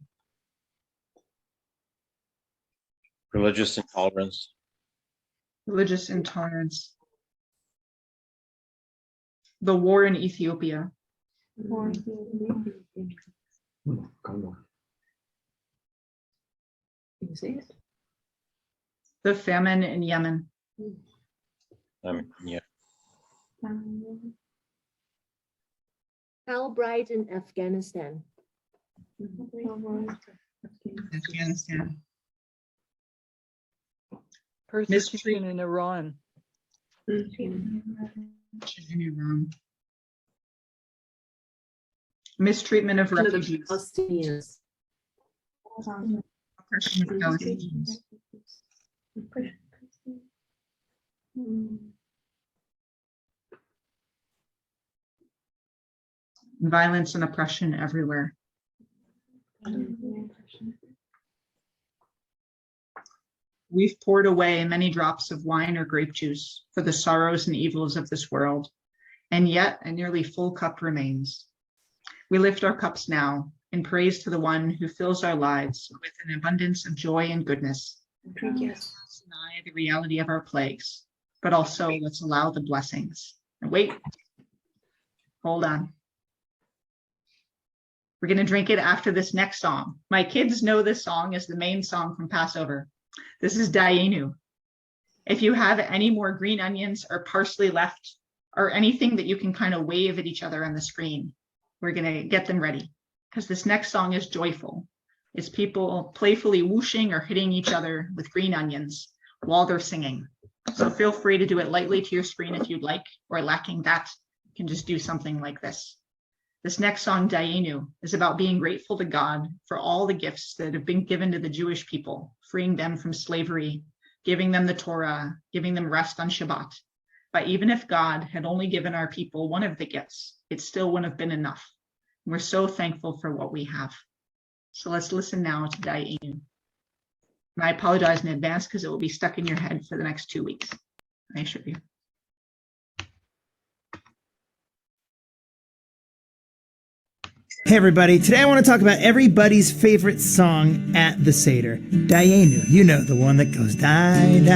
Religious intolerance. Religious intolerance. The war in Ethiopia. Can you say it? The famine in Yemen. Yeah. Albright in Afghanistan. Afghanistan. Persecution in Iran. In Iran. Mistreatment of refugees. Palestinians. oppression of Palestinians. Violence and oppression everywhere. We've poured away many drops of wine or grape juice for the sorrows and evils of this world, and yet a nearly full cup remains. We lift our cups now in praise to the one who fills our lives with an abundance of joy and goodness. Yes. Let's deny the reality of our plagues, but also let's allow the blessings. And wait, hold on. We're going to drink it after this next song. My kids know this song as the main song from Passover. This is Dayenu. If you have any more green onions or parsley left, or anything that you can kind of wave at each other on the screen, we're going to get them ready, because this next song is joyful. It's people playfully whooshing or hitting each other with green onions while they're singing. So feel free to do it lightly to your screen if you'd like, or lacking that, you can just do something like this. This next song, Dayenu, is about being grateful to God for all the gifts that have been given to the Jewish people, freeing them from slavery, giving them the Torah, giving them rest on Shabbat. But even if God had only given our people one of the gifts, it still wouldn't have been enough. We're so thankful for what we have. So let's listen now to Dayenu. And I apologize in advance because it will be stuck in your head for the next 2 weeks. I assure you. Hey everybody, today I want to talk about everybody's favorite song at the Seder, Dayenu. You know, the one that goes, Dayenu,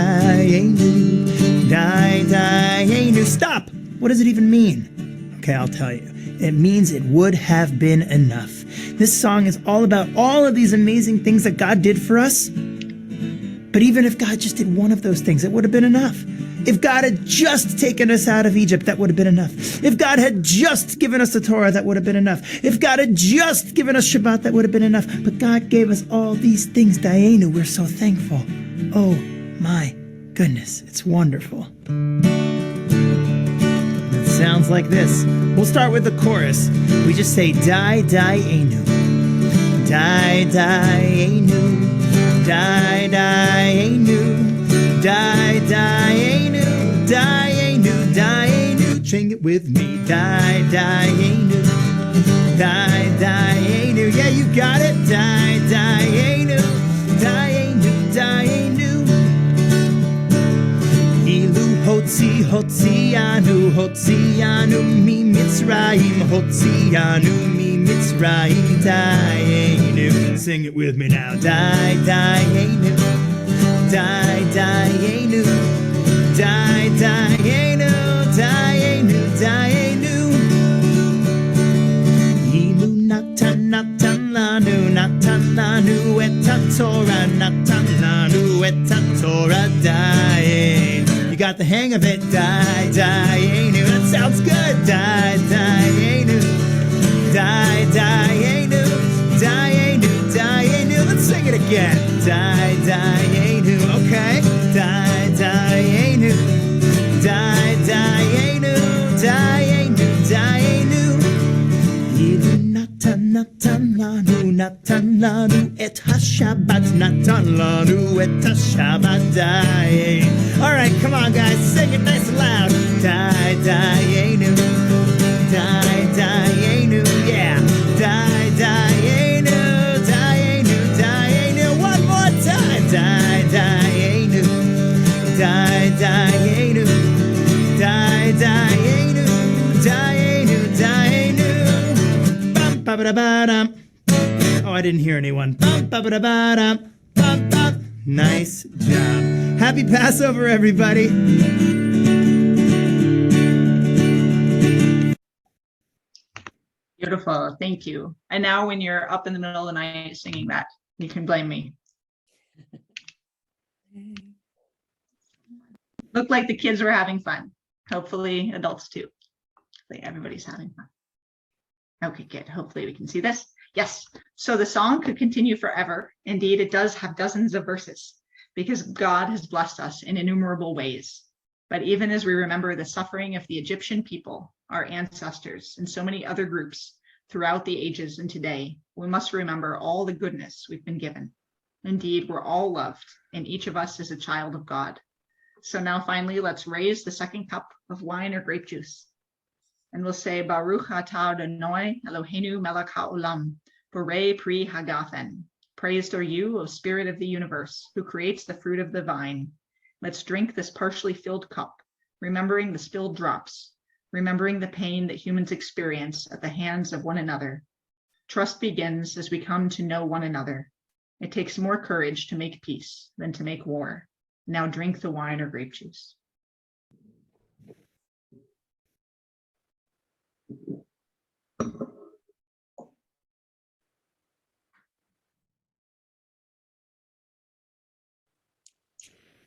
Dayenu. Stop! What does it even mean? Okay, I'll tell you. It means it would have been enough. This song is all about all of these amazing things that God did for us. But even if God just did one of those things, it would have been enough. If God had just taken us out of Egypt, that would have been enough. If God had just given us the Torah, that would have been enough. If God had just given us Shabbat, that would have been enough. But God gave us all these things. Dayenu, we're so thankful. Oh my goodness, it's wonderful. It sounds like this. We'll start with the chorus. We just say, Dayenu, Dayenu, Dayenu, Dayenu, Dayenu, Dayenu. Sing it with me. Dayenu, Dayenu. Yeah, you got it. Dayenu, Dayenu, Dayenu. Ilu hotzianu, hotzianu mi Mitzrayim, hotzianu mi Mitzrayim. Dayenu. Sing it with me now. Dayenu, Dayenu, Dayenu, Dayenu, Dayenu. Ilu natan lanu et Torah, natan lanu et Torah. Dayenu. You got the hang of it. Dayenu. That sounds good. Dayenu, Dayenu, Dayenu, Dayenu. Let's sing it again. Dayenu. Okay. Dayenu, Dayenu, Dayenu, Dayenu. Ilu natan lanu et haShabbat, natan lanu et haShabbat. Dayenu. All right, come on, guys, sing it nice and loud. Dayenu, Dayenu, yeah. Dayenu, Dayenu, Dayenu. One more time. Dayenu, Dayenu, Dayenu, Dayenu, Dayenu. Bum ba ba ba dum. Oh, I didn't hear anyone. Bum ba ba ba dum. Bum bum. Nice job. Happy Passover, everybody. Beautiful, thank you. And now when you're up in the middle of the night singing that, you can blame me. Looked like the kids were having fun. Hopefully adults too. Hopefully everybody's having fun. Okay, good. Hopefully we can see this. Yes, so the song could continue forever. Indeed, it does have dozens of verses because God has blessed us in innumerable ways. But even as we remember the suffering of the Egyptian people, our ancestors, and so many other groups throughout the ages and today, we must remember all the goodness we've been given. Indeed, we're all loved, and each of us is a child of God. So now finally, let's raise the second cup of wine or grape juice. And we'll say, Baruch atah Adonai Eloheinu melech haolam, borei pri hagafen. Praised are you, O Spirit of the universe, who creates the fruit of the vine. Let's drink this partially filled cup, remembering the spilled drops, remembering the pain that humans experience at the hands of one another. Trust begins as we come to know one another. It takes more courage to make peace than to make war. Now drink the wine or grape juice.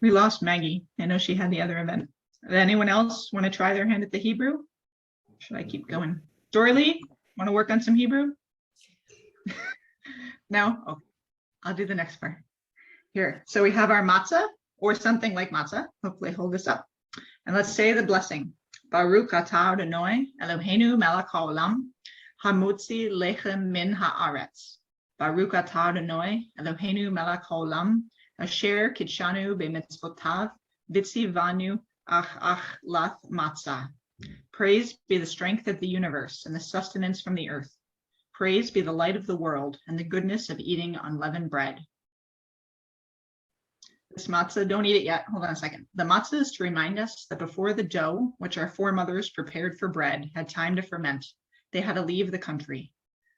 We lost Maggie. I know she had the other event. Anyone else want to try their hand at the Hebrew? Should I keep going? Dory Lee, want to work on some Hebrew? No? Okay. I'll do the next part. Here. So we have our matzah, or something like matzah. Hopefully hold this up. And let's say the blessing. Baruch atah Adonai Eloheinu melech haolam, hamotzi lechem min haaretz. Baruch atah Adonai Eloheinu melech haolam, asher kidshanu b'mitzvotav, vitzivanu ach lath matzah. Praise be the strength of the universe and the sustenance from the earth. Praise be the light of the world and the goodness of eating unleavened bread. This matzah, don't eat it yet. Hold on a second. The matzah is to remind us that before the dough, which our foremothers prepared for bread, had time to ferment, they had to leave the country.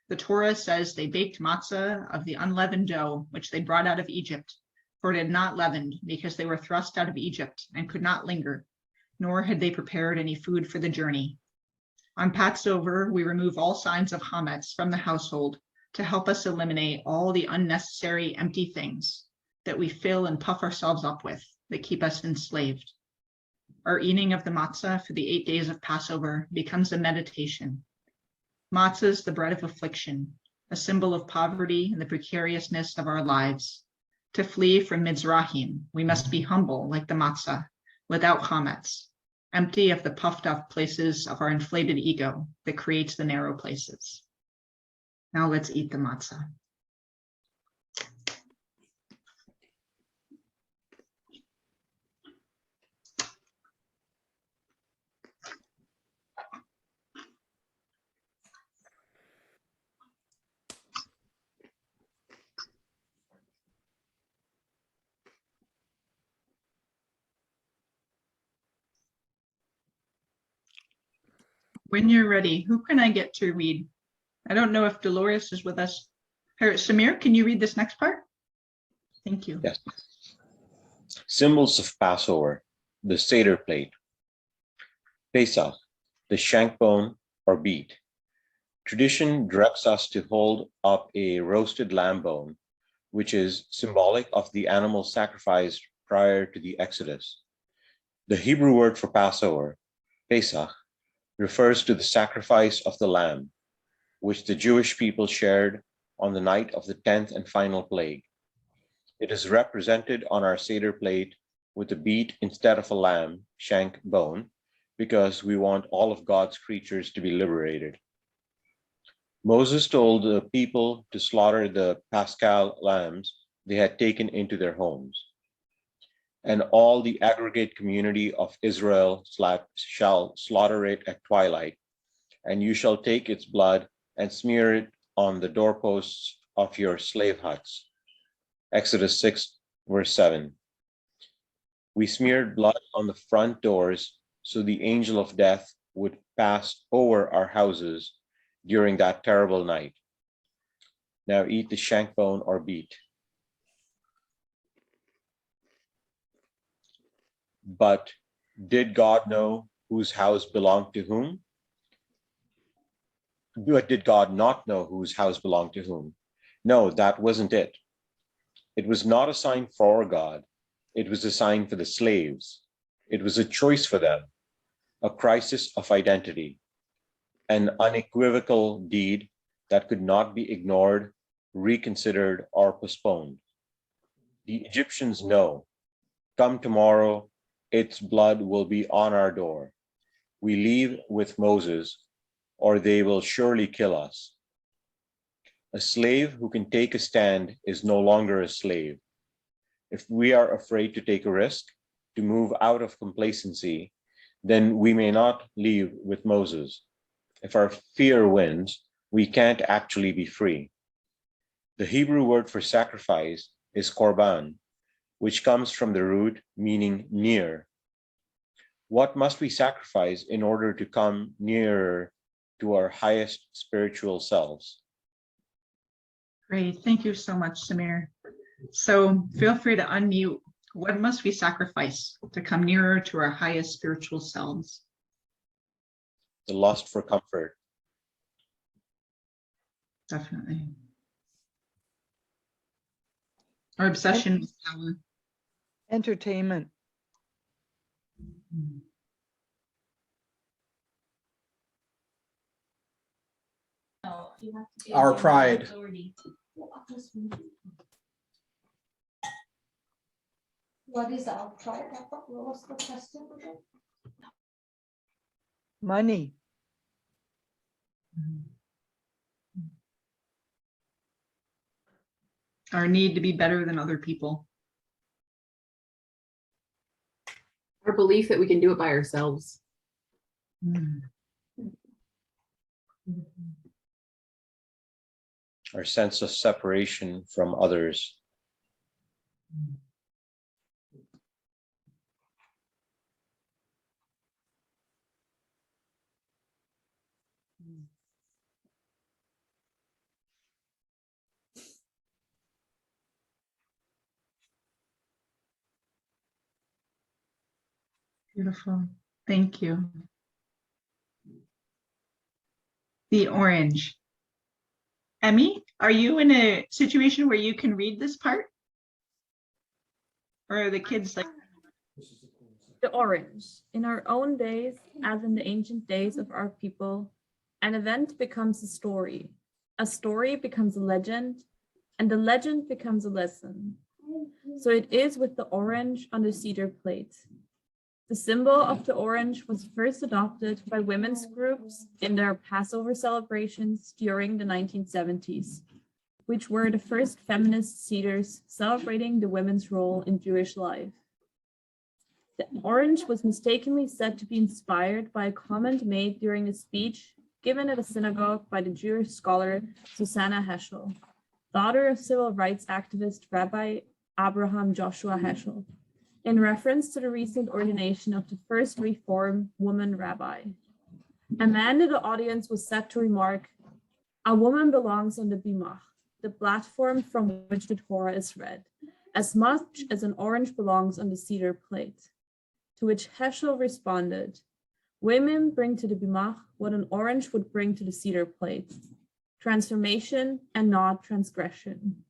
The Torah says they baked matzah of the unleavened dough, which they brought out of Egypt, for it had not leavened, because they were thrust out of Egypt and could not linger, nor had they prepared any food for the journey. On Passover, we remove all signs of chametz from the household to help us eliminate all the unnecessary empty things that we fill and puff ourselves up with that keep us enslaved. Our eating of the matzah for the 8 days of Passover becomes a meditation. Matzah is the bread of affliction, a symbol of poverty and the precariousness of our lives. To flee from Mizrahim, we must be humble like the matzah, without chametz, empty of the puffed up places of our inflated ego that creates the narrow places. Now let's eat the matzah. When you're ready, who can I get to read? I don't know if Dolores is with us. Here, Samir, can you read this next part? Thank you. Yes. Symbols of Passover, the Seder plate. Pesach, the shank bone or beet. Tradition directs us to hold up a roasted lamb bone, which is symbolic of the animal sacrificed prior to the Exodus. The Hebrew word for Passover, Pesach, refers to the sacrifice of the lamb, which the Jewish people shared on the night of the 10th and final plague. It is represented on our Seder plate with a beet instead of a lamb, shank bone, because we want all of God's creatures to be liberated. Moses told the people to slaughter the Paschal lambs they had taken into their homes. And all the aggregate community of Israel shall slaughter it at twilight, and you shall take its blood and smear it on the doorposts of your slave huts. Exodus 6, verse 7. We smeared blood on the front doors so the angel of death would pass over our houses during that terrible night. Now eat the shank bone or beet. But did God know whose house belonged to whom? But did God not know whose house belonged to whom? No, that wasn't it. It was not a sign for God. It was a sign for the slaves. It was a choice for them, a crisis of identity, an unequivocal deed that could not be ignored, reconsidered, or postponed. The Egyptians know, come tomorrow, its blood will be on our door. We leave with Moses, or they will surely kill us. A slave who can take a stand is no longer a slave. If we are afraid to take a risk, to move out of complacency, then we may not leave with Moses. If our fear wins, we can't actually be free. The Hebrew word for sacrifice is korban, which comes from the root meaning near. What must we sacrifice in order to come nearer to our highest spiritual selves? Great. Thank you so much, Samir. So feel free to unmute. What must we sacrifice to come nearer to our highest spiritual selves? The lust for comfort. Definitely. Our obsession with power. Entertainment. Our pride. What is our pride? What was the question again? Money. Our need to be better than other people. Our belief that we can do it by ourselves. Our sense of separation from others. Beautiful. Thank you. The orange. Emmy, are you in a situation where you can read this part? Or are the kids like? The orange. In our own days, as in the ancient days of our people, an event becomes a story becomes a legend, and the legend becomes a lesson. So it is with the orange on the cedar plate. The symbol of the orange was first adopted by women's groups in their Passover celebrations during the 1970s, which were the first feminist cedars celebrating the women's role in Jewish life. The orange was mistakenly said to be inspired by a comment made during a speech given at a synagogue by the Jewish scholar Susanna Heschel, daughter of civil rights activist Rabbi Abraham Joshua Heschel, in reference to the recent ordination of the first Reform woman rabbi. A man in the audience was said to remark, "A woman belongs on the bimah, the platform from which the Torah is read, as much as an orange belongs on the cedar plate." To which Heschel responded, "Women bring to the bimah what an orange would bring to the cedar plate, transformation and not transgression."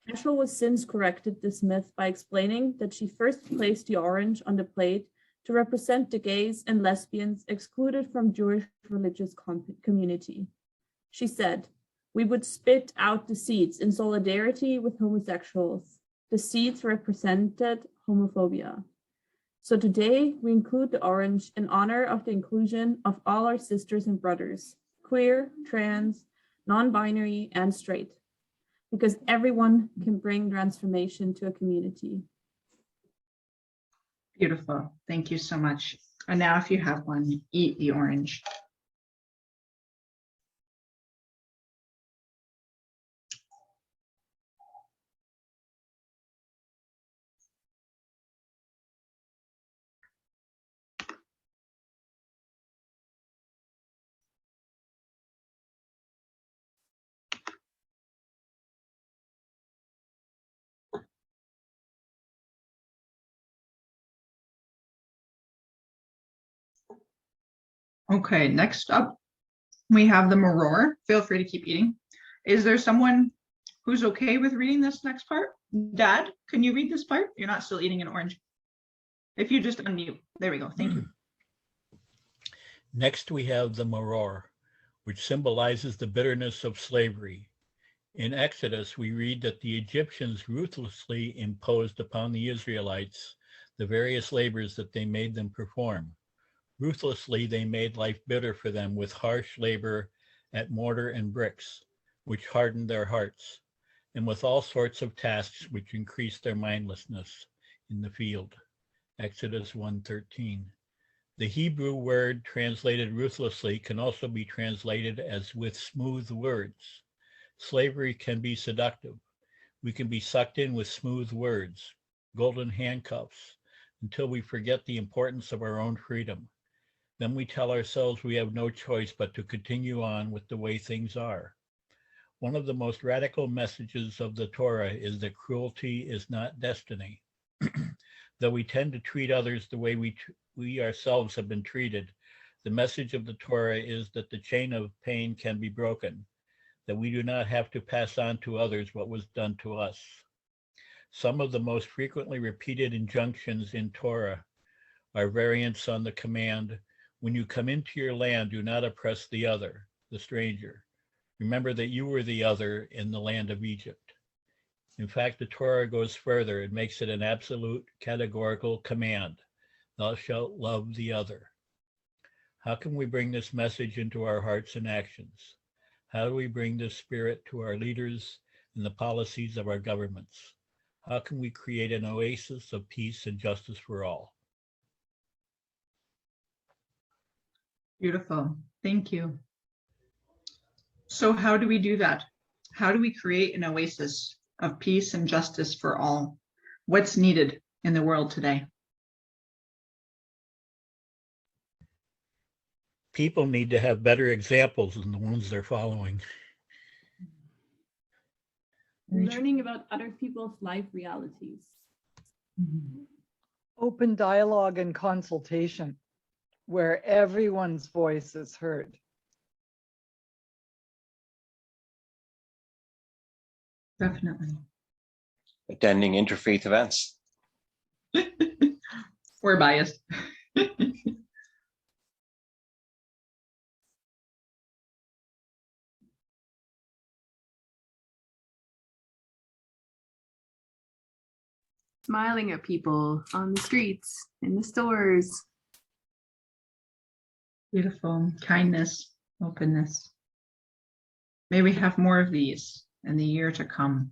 Heschel was since corrected this myth by explaining that she first placed the orange on the plate to represent the gays and lesbians excluded from Jewish religious community. She said, "We would spit out the seeds in solidarity with homosexuals. The seeds represented homophobia. So today we include the orange in honor of the inclusion of all our sisters and brothers, queer, trans, non-binary, and straight, because everyone can bring transformation to a community." Beautiful. Thank you so much. And now if you have one, eat the orange. Okay, next up, we have the maror. Feel free to keep eating. Is there someone who's okay with reading this next part? Dad, can you read this part? You're not still eating an orange. If you just unmute. There we go. Thank you. Next, we have the maror, which symbolizes the bitterness of slavery. In Exodus, we read that the Egyptians ruthlessly imposed upon the Israelites the various labors that they made them perform. Ruthlessly, they made life bitter for them with harsh labor at mortar and bricks. which hardened their hearts, and with all sorts of tasks which increased their mindlessness in the field. Exodus 1:13. The Hebrew word translated ruthlessly can also be translated as with smooth words. Slavery can be seductive. We can be sucked in with smooth words, golden handcuffs, until we forget the importance of our own freedom. Then we tell ourselves we have no choice but to continue on with the way things are. One of the most radical messages of the Torah is that cruelty is not destiny. Though we tend to treat others the way we ourselves have been treated, the message of the Torah is that the chain of pain can be broken, that we do not have to pass on to others what was done to us. Some of the most frequently repeated injunctions in Torah are variants on the command, when you come into your land, do not oppress the other, the stranger. Remember that you were the other in the land of Egypt. In fact, the Torah goes further and makes it an absolute categorical command. Thou shalt love the other. How can we bring this message into our hearts and actions? How do we bring this spirit to our leaders and the policies of our governments? How can we create an oasis of peace and justice for all? Beautiful. Thank you. So how do we do that? How do we create an oasis of peace and justice for all? What's needed in the world today? People need to have better examples than the ones they're following. Learning about other people's life realities. Open dialogue and consultation, where everyone's voice is heard. Definitely. Attending interfaith events. We're biased. Smiling at people on the streets, in the stores. Beautiful. Kindness, openness. May we have more of these in the year to come.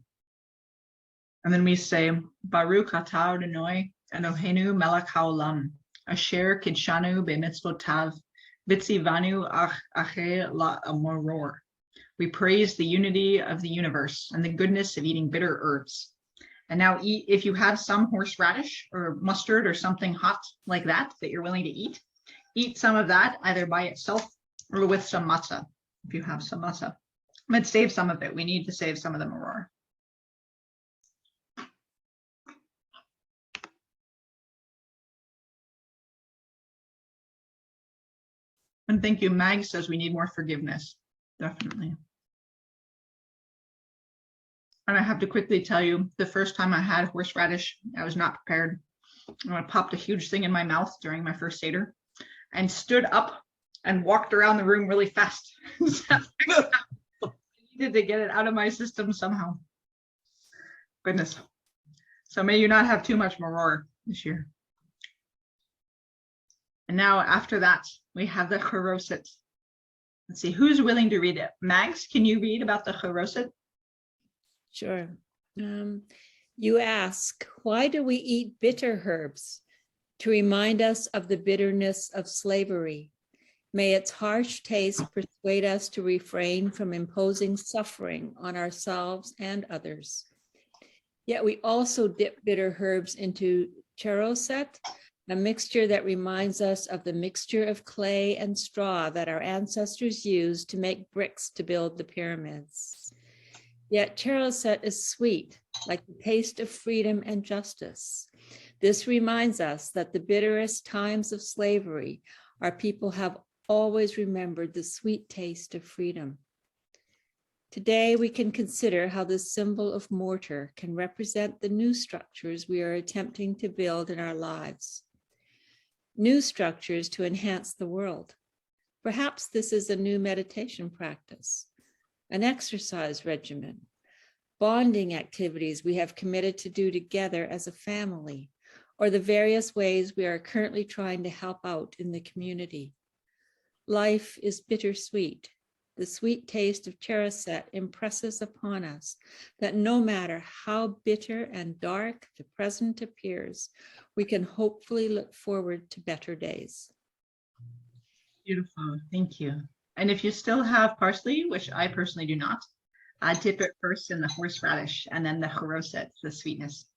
And then we say, Baruch atah Adonai Eloheinu melech haolam, asher kidshanu b'mitzvotav, v'tzivanu acher la'amoror. We praise the unity of the universe and the goodness of eating bitter herbs. And now eat, if you have some horseradish or mustard or something hot like that you're willing to eat some of that either by itself or with some matzah, if you have some matzah. But save some of it. We need to save some of the maror. And thank you. Mag says we need more forgiveness. Definitely. And I have to quickly tell you, the first time I had horseradish, I was not prepared. And I popped a huge thing in my mouth during my first Seder and stood up and walked around the room really fast. I needed to get it out of my system somehow. Goodness. So may you not have too much maror this year. And now after that, we have the Charoset. Let's see, who's willing to read it? Mags, can you read about the Charoset? Sure. You ask, why do we eat bitter herbs? To remind us of the bitterness of slavery. May its harsh taste persuade us to refrain from imposing suffering on ourselves and others. Yet we also dip bitter herbs into charoset, a mixture that reminds us of the mixture of clay and straw that our ancestors used to make bricks to build the pyramids. Yet charoset is sweet, like the taste of freedom and justice. This reminds us that the bitterest times of slavery, our people have always remembered the sweet taste of freedom. Today, we can consider how this symbol of mortar can represent the new structures we are attempting to build in our lives. New structures to enhance the world. Perhaps this is a new meditation practice, an exercise regimen, bonding activities we have committed to do together as a family, or the various ways we are currently trying to help out in the community. Life is bittersweet. the sweet taste of Chereset impresses upon us that no matter how bitter and dark the present appears, we can hopefully look forward to better days. Beautiful, thank you. And if you still have parsley, which I personally do not, dip it first in the horseradish and then the charoset, the sweetness.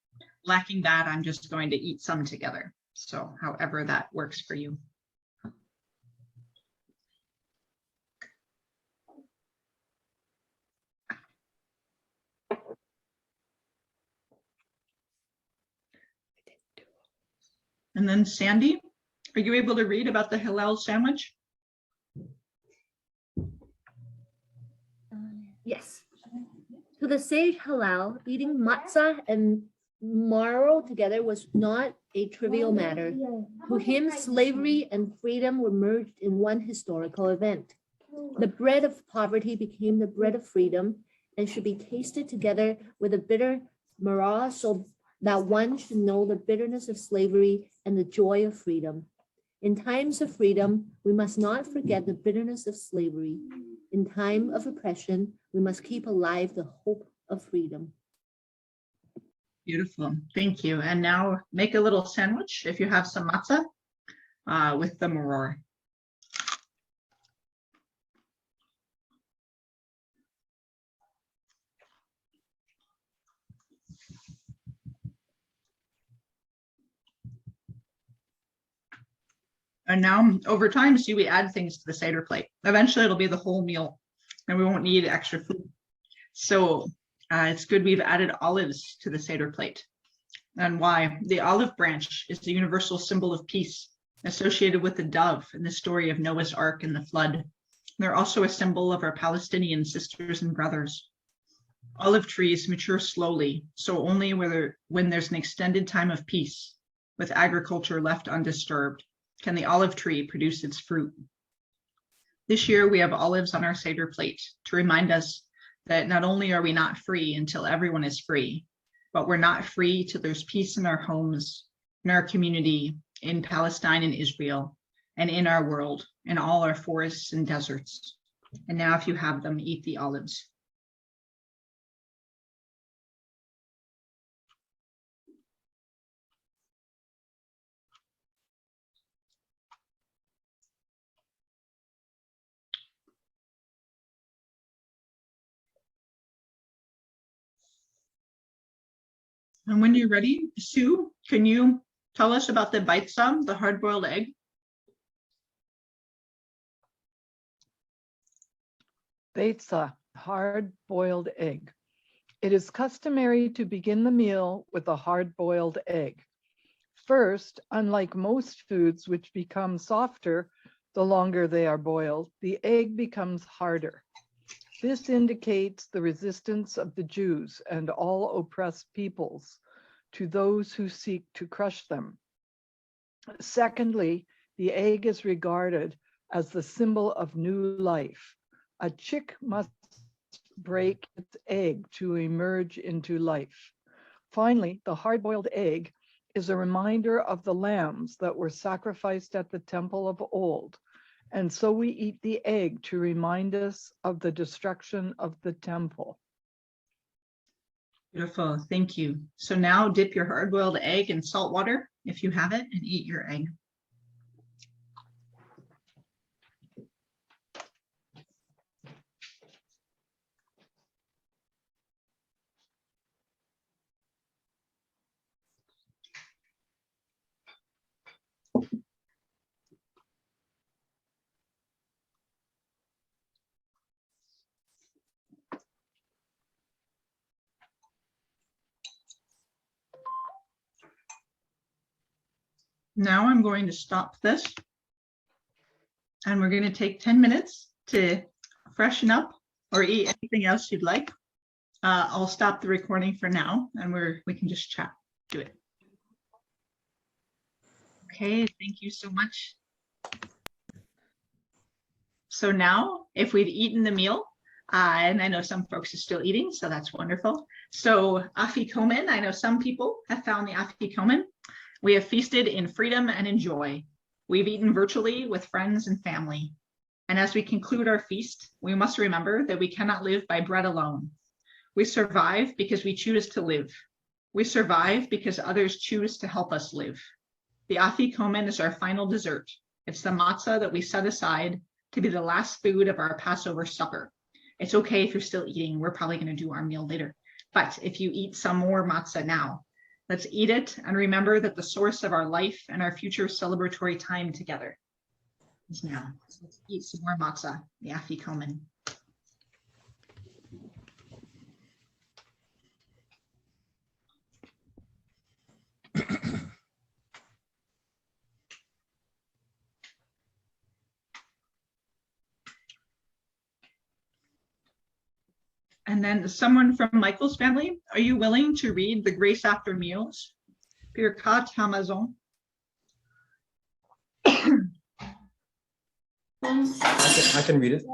Lacking that, I'm just going to eat some together. So however that works for you. And then Sandy, are you able to read about the Hillel sandwich? Yes. To the sage Hillel, eating matzah and maror together was not a trivial matter. To him, slavery and freedom were merged in one historical event. The bread of poverty became the bread of freedom and should be tasted together with the bitter maror, so that one should know the bitterness of slavery and the joy of freedom. In times of freedom, we must not forget the bitterness of slavery. In time of oppression, we must keep alive the hope of freedom. Beautiful, thank you. And now make a little sandwich if you have some matzah with the maror. And now over time, see, we add things to the Seder plate. Eventually it'll be the whole meal and we won't need extra food. So it's good we've added olives to the Seder plate. And why? The olive branch is the universal symbol of peace associated with the dove in the story of Noah's Ark and the flood. They're also a symbol of our Palestinian sisters and brothers. Olive trees mature slowly, so only when there's an extended time of peace with agriculture left undisturbed can the olive tree produce its fruit. This year, we have olives on our Seder plate to remind us that not only are we not free until everyone is free, but we're not free till there's peace in our homes, in our community, in Palestine and Israel, and in our world, in all our forests and deserts. And now if you have them, eat the olives. And when you're ready, Sue, can you tell us about the beitzah, the hard-boiled egg? Beitzah, hard-boiled egg. It is customary to begin the meal with a hard-boiled egg. First, unlike most foods which become softer the longer they are boiled, the egg becomes harder. This indicates the resistance of the Jews and all oppressed peoples to those who seek to crush them. Secondly, the egg is regarded as the symbol of new life. A chick must break its egg to emerge into life. Finally, the hard-boiled egg is a reminder of the lambs that were sacrificed at the temple of old. And so we eat the egg to remind us of the destruction of the temple. Beautiful, thank you. So now dip your hard-boiled egg in salt water, if you have it, and eat your egg. Now I'm going to stop this and we're going to take 10 minutes to freshen up or eat anything else you'd like. I'll stop the recording for now and we can just chat. Do it. Okay, thank you so much. So now if we've eaten the meal, and I know some folks are still eating, so that's wonderful. So afikomen, I know some people have found the afikomen. We have feasted in freedom and in joy. We've eaten virtually with friends and family. And as we conclude our feast, we must remember that we cannot live by bread alone. We survive because we choose to live. We survive because others choose to help us live. The afikomen is our final dessert. It's the matzah that we set aside to be the last food of our Passover supper. It's okay if you're still eating. We're probably going to do our meal later. But if you eat some more matzah now, let's eat it and remember that the source of our life and our future celebratory time together is now. So let's eat some more matzah, the afikomen. And then someone from Michael's family, are you willing to read the Grace After Meals? Birkat Hamazon. I can read it.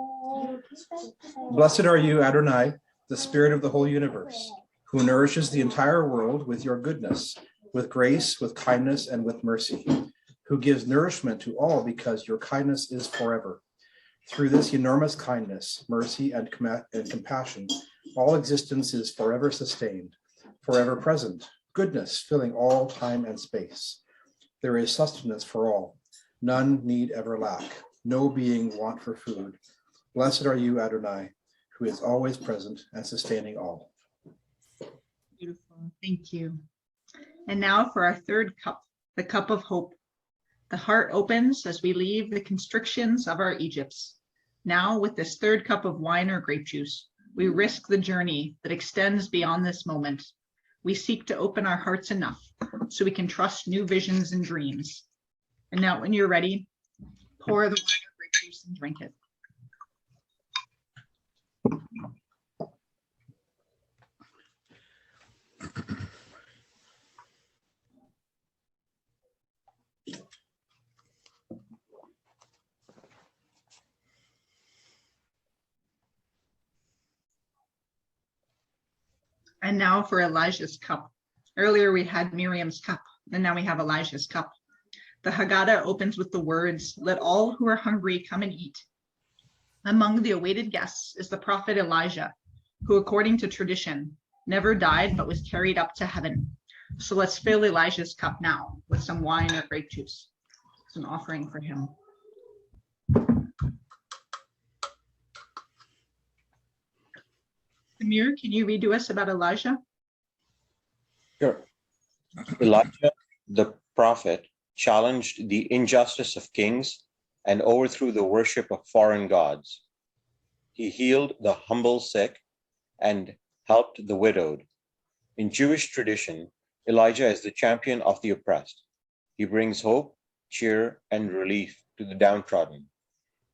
Blessed are you, Adonai, the Spirit of the whole universe, who nourishes the entire world with your goodness, with grace, with kindness, and with mercy, who gives nourishment to all because your kindness is forever. Through this enormous kindness, mercy, and compassion, all existence is forever sustained, forever present, goodness filling all time and space. There is sustenance for all. None need ever lack. No being want for food. Blessed are you, Adonai, who is always present and sustaining all. Beautiful. Thank you. And now for our third cup, the cup of hope. The heart opens as we leave the constrictions of our Egypts. Now, with this third cup of wine or grape juice, we risk the journey that extends beyond this moment. We seek to open our hearts enough so we can trust new visions and dreams. And now, when you're ready, pour the wine or grape juice and drink it. And now for Elijah's cup. Earlier we had Miriam's cup, and now we have Elijah's cup. The Haggadah opens with the words, "Let all who are hungry come and eat." Among the awaited guests is the prophet Elijah, who, according to tradition, never died but was carried up to heaven. So let's fill Elijah's cup now with some wine or grape juice. It's an offering for him. Amir, can you read to us about Elijah? Sure. Elijah, the prophet, challenged the injustice of kings and overthrew the worship of foreign gods. He healed the humble sick and helped the widowed. In Jewish tradition, Elijah is the champion of the oppressed. He brings hope, cheer, and relief to the downtrodden.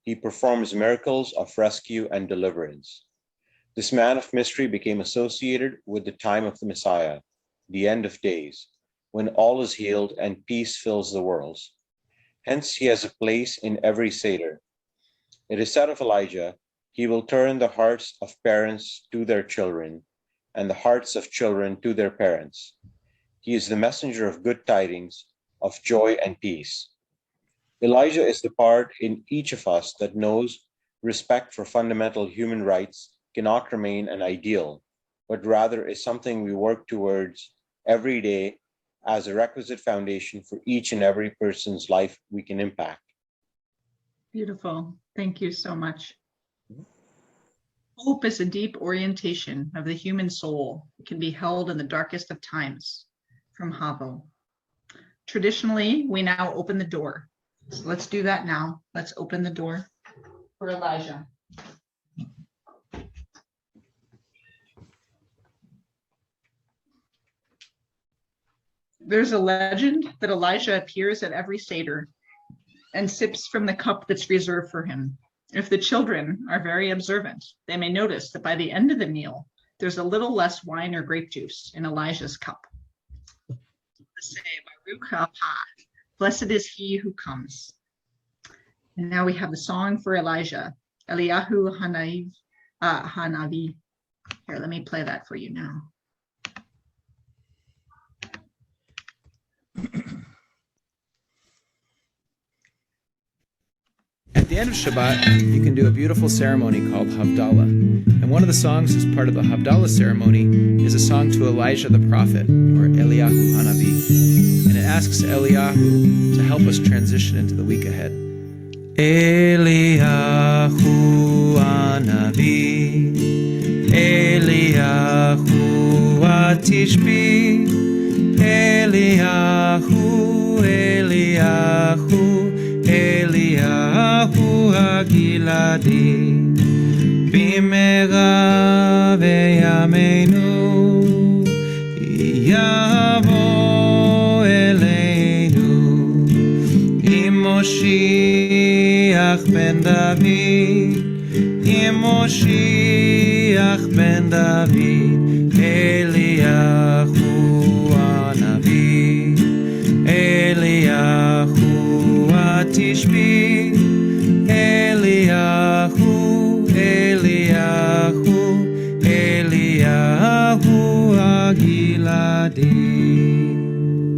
He performs miracles of rescue and deliverance. This man of mystery became associated with the time of the Messiah, the end of days, when all is healed and peace fills the world. Hence, he has a place in every Seder. It is said of Elijah, he will turn the hearts of parents to their children and the hearts of children to their parents. He is the messenger of good tidings, of joy and peace. Elijah is the part in each of us that knows respect for fundamental human rights cannot remain an ideal, but rather is something we work towards every day as a requisite foundation for each and every person's life we can impact. Beautiful. Thank you so much. Hope is a deep orientation of the human soul. It can be held in the darkest of times. From Havo. Traditionally, we now open the door. So let's do that now. Let's open the door for Elijah. There's a legend that Elijah appears at every Seder and sips from the cup that's reserved for him. If the children are very observant, they may notice that by the end of the meal, there's a little less wine or grape juice in Elijah's cup. Let's say, Baruch haba, blessed is he who comes. And now we have the song for Elijah, Eliyahu Hanavi. Here, let me play that for you now. At the end of Shabbat, you can do a beautiful ceremony called Havdalah. And one of the songs as part of the Havdalah ceremony is a song to Elijah the prophet, or Eliyahu Hanavi. And it asks Eliyahu to help us transition into the week ahead. Eliyahu Hanavi, Eliyahu Atishbi, Eliyahu, Eliyahu, Eliyahu Hagiladi, Bimera ve'yameinu, Yavo eleinu, Moshiach ben David, Moshiach ben David, Eliyahu Hanavi, Eliyahu Atishbi, Eliyahu, Eliyahu, Eliyahu Hagiladi,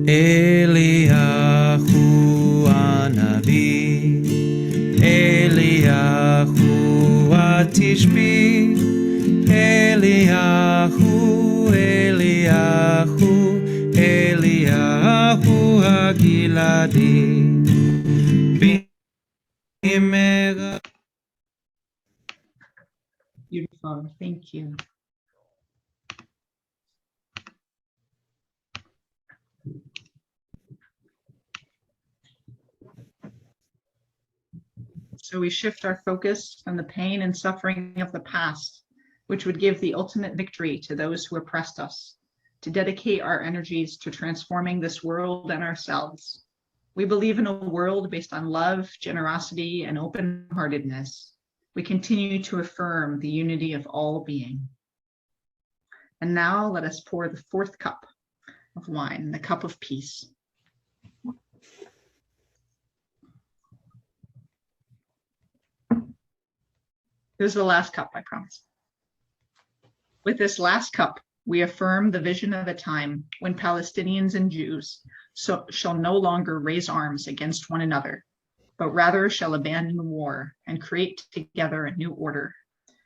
Eliyahu Hanavi, Eliyahu Atishbi, Eliyahu, Eliyahu, Eliyahu Hagiladi, Bimera. Beautiful, thank you. So we shift our focus from the pain and suffering of the past, which would give the ultimate victory to those who oppressed us, to dedicate our energies to transforming this world and ourselves. We believe in a world based on love, generosity, and open-heartedness. We continue to affirm the unity of all being. And now let us pour the fourth cup of wine, the cup of peace. This is the last cup, I promise. With this last cup, we affirm the vision of a time when Palestinians and Jews shall no longer raise arms against one another, but rather shall abandon war and create together a new order,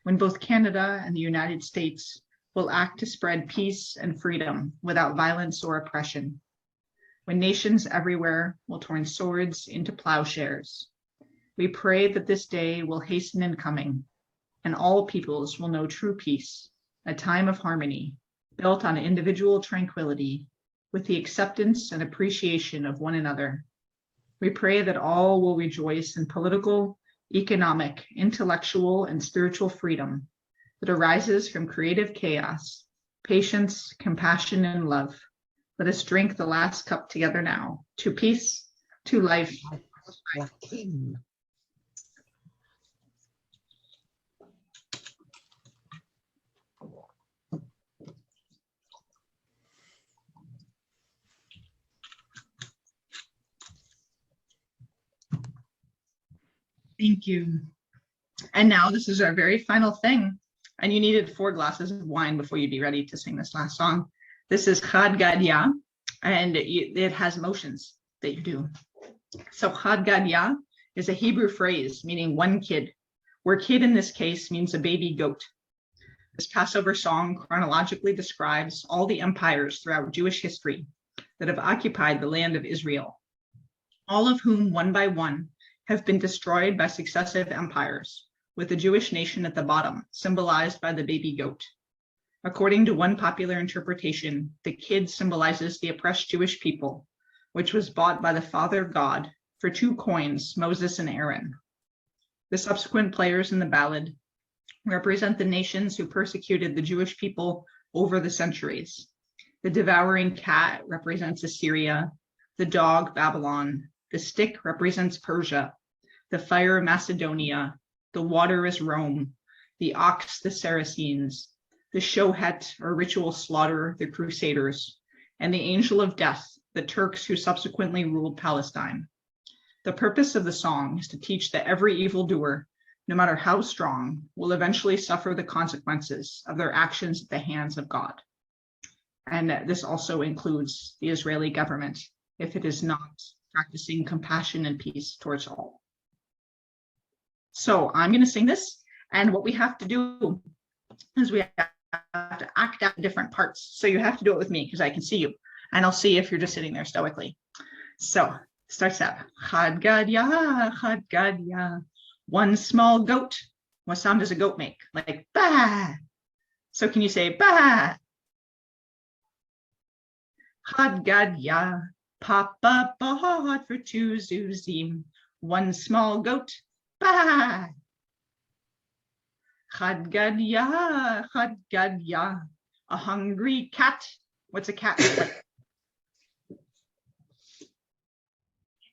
when both Canada and the United States will act to spread peace and freedom without violence or oppression, when nations everywhere will turn swords into plowshares. We pray that this day will hasten in coming, and all peoples will know true peace, a time of harmony, built on individual tranquility, with the acceptance and appreciation of one another. We pray that all will rejoice in political, economic, intellectual, and spiritual freedom that arises from creative chaos, patience, compassion, and love. Let us drink the last cup together now, to peace, to life. Thank you. And now this is our very final thing. And you needed 4 glasses of wine before you'd be ready to sing this last song. This is Haggadah, and it has motions that you do. So Haggadah is a Hebrew phrase meaning one kid, where kid in this case means a baby goat. This Passover song chronologically describes all the empires throughout Jewish history that have occupied the land of Israel, all of whom one by one have been destroyed by successive empires, with the Jewish nation at the bottom, symbolized by the baby goat. According to one popular interpretation, the kid symbolizes the oppressed Jewish people, which was bought by the Father God for 2 coins, Moses and Aaron. The subsequent players in the ballad represent the nations who persecuted the Jewish people over the centuries. The devouring cat represents Assyria, the dog Babylon, the stick represents Persia, the fire Macedonia, the water is Rome, the ox the Saracens, the shohet or ritual slaughter the Crusaders, and the angel of death, the Turks who subsequently ruled Palestine. The purpose of the song is to teach that every evildoer, no matter how strong, will eventually suffer the consequences of their actions at the hands of God. And this also includes the Israeli government, if it is not practicing compassion and peace towards all. So I'm going to sing this, and what we have to do is we have to act out different parts. So you have to do it with me because I can see you, and I'll see if you're just sitting there stoically. So starts out, Haggadah, one small goat. What sound does a goat make? Like bah. So can you say bah? Haggadah, Papa bought for 2 zuzim, one small goat. Bah. Haggadah, a hungry cat. What's a cat look like?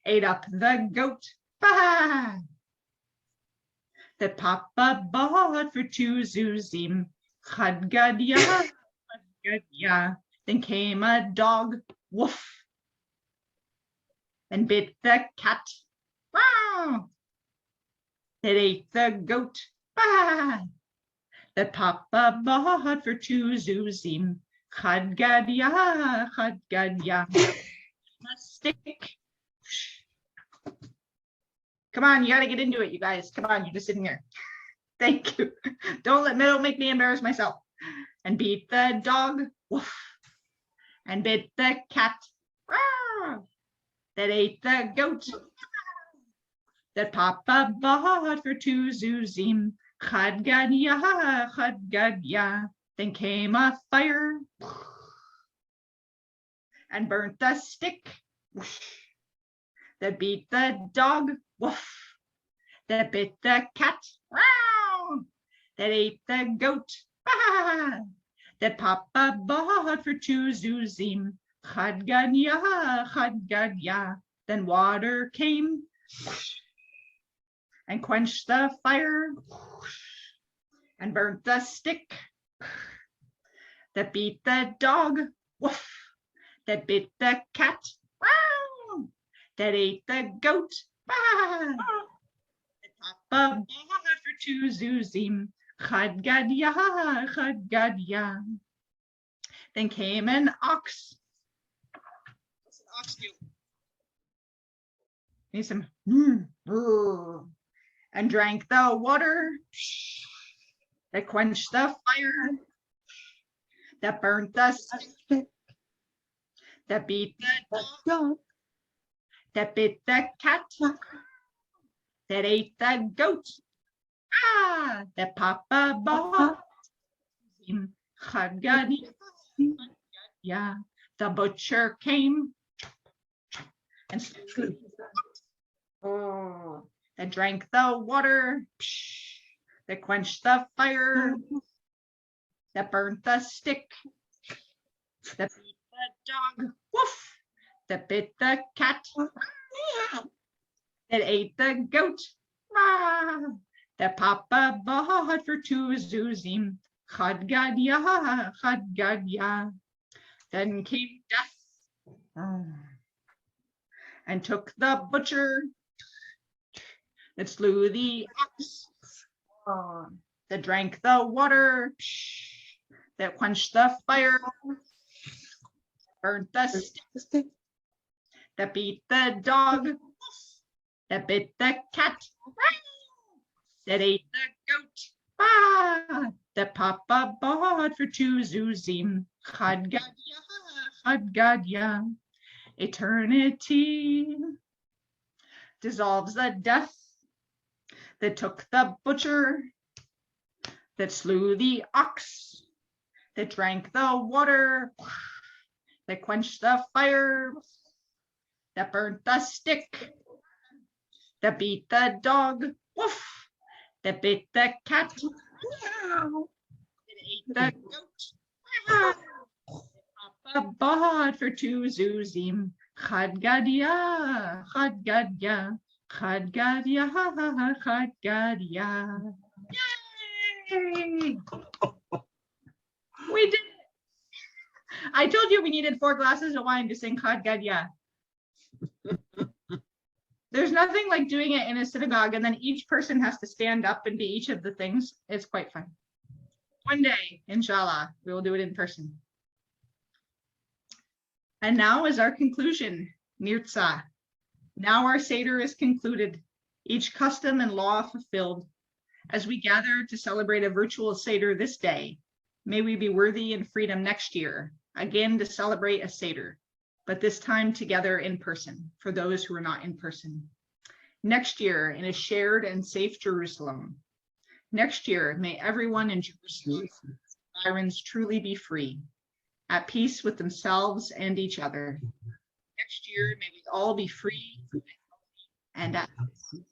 Ate up the goat. Bah. That Papa bought for 2 zuzim. Haggadah. Then came a dog, woof, and bit the cat. Wow. That ate the goat. Bah. That Papa bought for 2 zuzim. Haggadah. A stick. Come on, you got to get into it, you guys. Come on, you're just sitting here. Thank you. Don't make me embarrass myself. And beat the dog, woof, and bit the cat, rah, that ate the goat, that Papa bought for 2 zuzim. Haggadah. Then came a fire and burnt the stick, that beat the dog, woof, that bit the cat, rah, that ate the goat, bah, that Papa bought for 2 zuzim. Haggadah. Then water came and quenched the fire and burnt the stick, that beat the dog, woof, that bit the cat, wow, that ate the goat, bah, that Papa bought for 2 zuzim. Haggadah. Then came an ox. What's an ox do? Need some and drank the water that quenched the fire, that burnt the stick, that beat the dog, that bit the cat, that ate the goat, that Papa bought. Haggadah. The butcher came and that drank the water, that quenched the fire, that burnt the stick, that beat the dog, woof, that bit the cat, that ate the goat, that Papa bought for 2 zuzim. Haggadah. Then came death and took the butcher that slew the ox, that drank the water, that quenched the fire, burnt the stick, that beat the dog, that bit the cat, that ate the goat, that Papa bought for 2 zuzim. Haggadah. Eternity dissolves the death that took the butcher, that slew the ox, that drank the water, that quenched the fire, that burnt the stick, that beat the dog, woof, that bit the cat, that ate the goat, Papa bought for 2 zuzim. Haggadah. Yay! We did it. I told you we needed 4 glasses of wine to sing Haggadah. There's nothing like doing it in a synagogue and then each person has to stand up and be each of the things. It's quite fun. One day, inshallah, we will do it in person. And now is our conclusion, Nirtza. Now our Seder is concluded. each custom and law fulfilled. As we gather to celebrate a virtual Seder this day, may we be worthy in freedom next year, again to celebrate a Seder, but this time together in person for those who are not in person. Next year in a shared and safe Jerusalem. Next year, may everyone in Jerusalem Irons truly be free, at peace with themselves and each other. Next year, may we all be free and at peace.